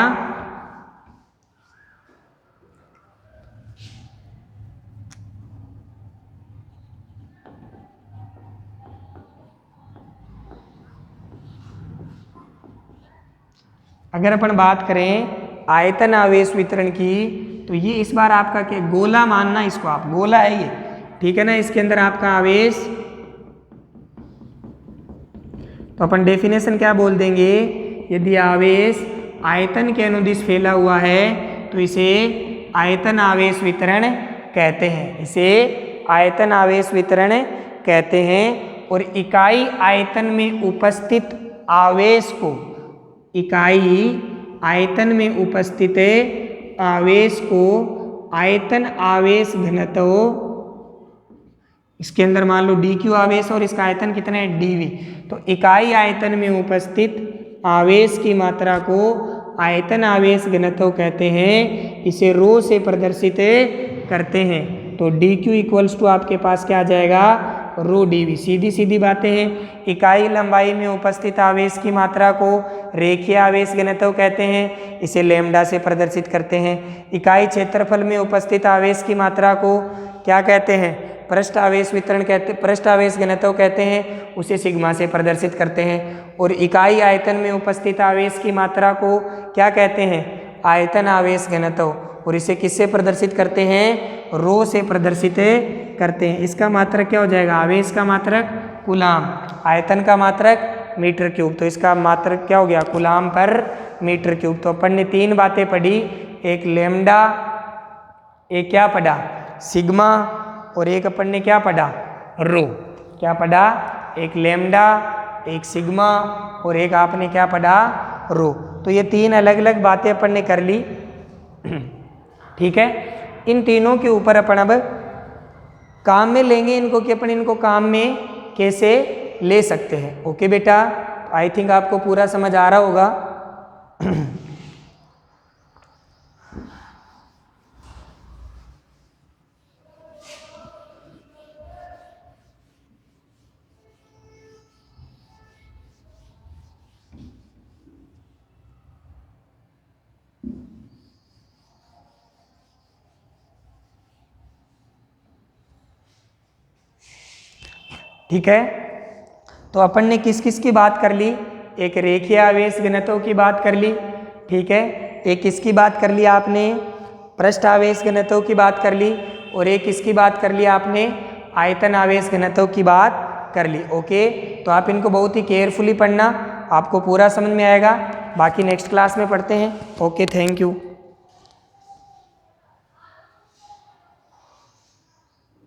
अगर अपन बात करें आयतन आवेश वितरण की, तो ये इस बार आपका क्या, गोला मानना इसको आप, गोला है ये, ठीक है ना। इसके अंदर आपका आवेश, तो अपन डेफिनेशन क्या बोल देंगे, यदि आवेश आयतन के अनुदिश फैला हुआ है तो इसे आयतन आवेश वितरण कहते हैं, इसे आयतन आवेश वितरण कहते हैं। और इकाई आयतन में उपस्थित आवेश को, इकाई आयतन में उपस्थित आवेश को आयतन आवेश घनत्व, इसके अंदर मान लो dq आवेश और इसका आयतन कितना है dv, तो इकाई आयतन में उपस्थित आवेश की मात्रा को आयतन आवेश घनत्व कहते हैं, इसे रो से प्रदर्शित करते हैं। तो dq इक्वल्स टू आपके पास क्या आ जाएगा, रो dv। सीधी सीधी बातें हैं। इकाई लंबाई में उपस्थित आवेश की मात्रा को रेखीय आवेश घनत्व कहते हैं, इसे लैम्डा से प्रदर्शित करते हैं। इकाई क्षेत्रफल में उपस्थित आवेश की मात्रा को क्या कहते हैं, पृष्ठ आवेश वितरण कहते, पृष्ठ आवेश घनत्व कहते हैं, उसे सिग्मा से प्रदर्शित करते हैं। और इकाई आयतन में उपस्थित आवेश की मात्रा को क्या कहते हैं, आयतन आवेश घनत्व, और इसे किससे प्रदर्शित करते हैं, रो से प्रदर्शित करते हैं। इसका मात्रक क्या हो जाएगा, आवेश का मात्रक कूलाम, आयतन का मात्रक मीटर क्यूब, तो इसका मात्रक क्या हो गया, कूलाम पर मीटर क्यूब। तो अपन ने तीन बातें पढ़ी, एक लैम्डा, एक क्या पढ़ा, सिग्मा, और एक अपन ने क्या पढ़ा, रो। क्या पढ़ा, एक लैम्डा, एक सिग्मा, और एक आपने क्या पढ़ा, रो। तो ये तीन अलग अलग बातें अपन ने कर ली, ठीक है। इन तीनों के ऊपर अपन अब काम में लेंगे इनको, कि अपन इनको काम में कैसे ले सकते हैं। ओके बेटा, आई थिंक आपको पूरा समझ आ रहा होगा। ठीक है, तो अपन ने किस किस की बात कर ली, एक रेखीय आवेश घनत्व की बात कर ली, ठीक है, एक किसकी बात कर ली आपने, पृष्ठ आवेश घनत्व की बात कर ली, और एक किसकी बात कर ली आपने, आयतन आवेश घनत्व की बात कर ली। ओके, तो आप इनको बहुत ही केयरफुली पढ़ना, आपको पूरा समझ में आएगा। बाकी नेक्स्ट क्लास में पढ़ते हैं। Okay, thank you.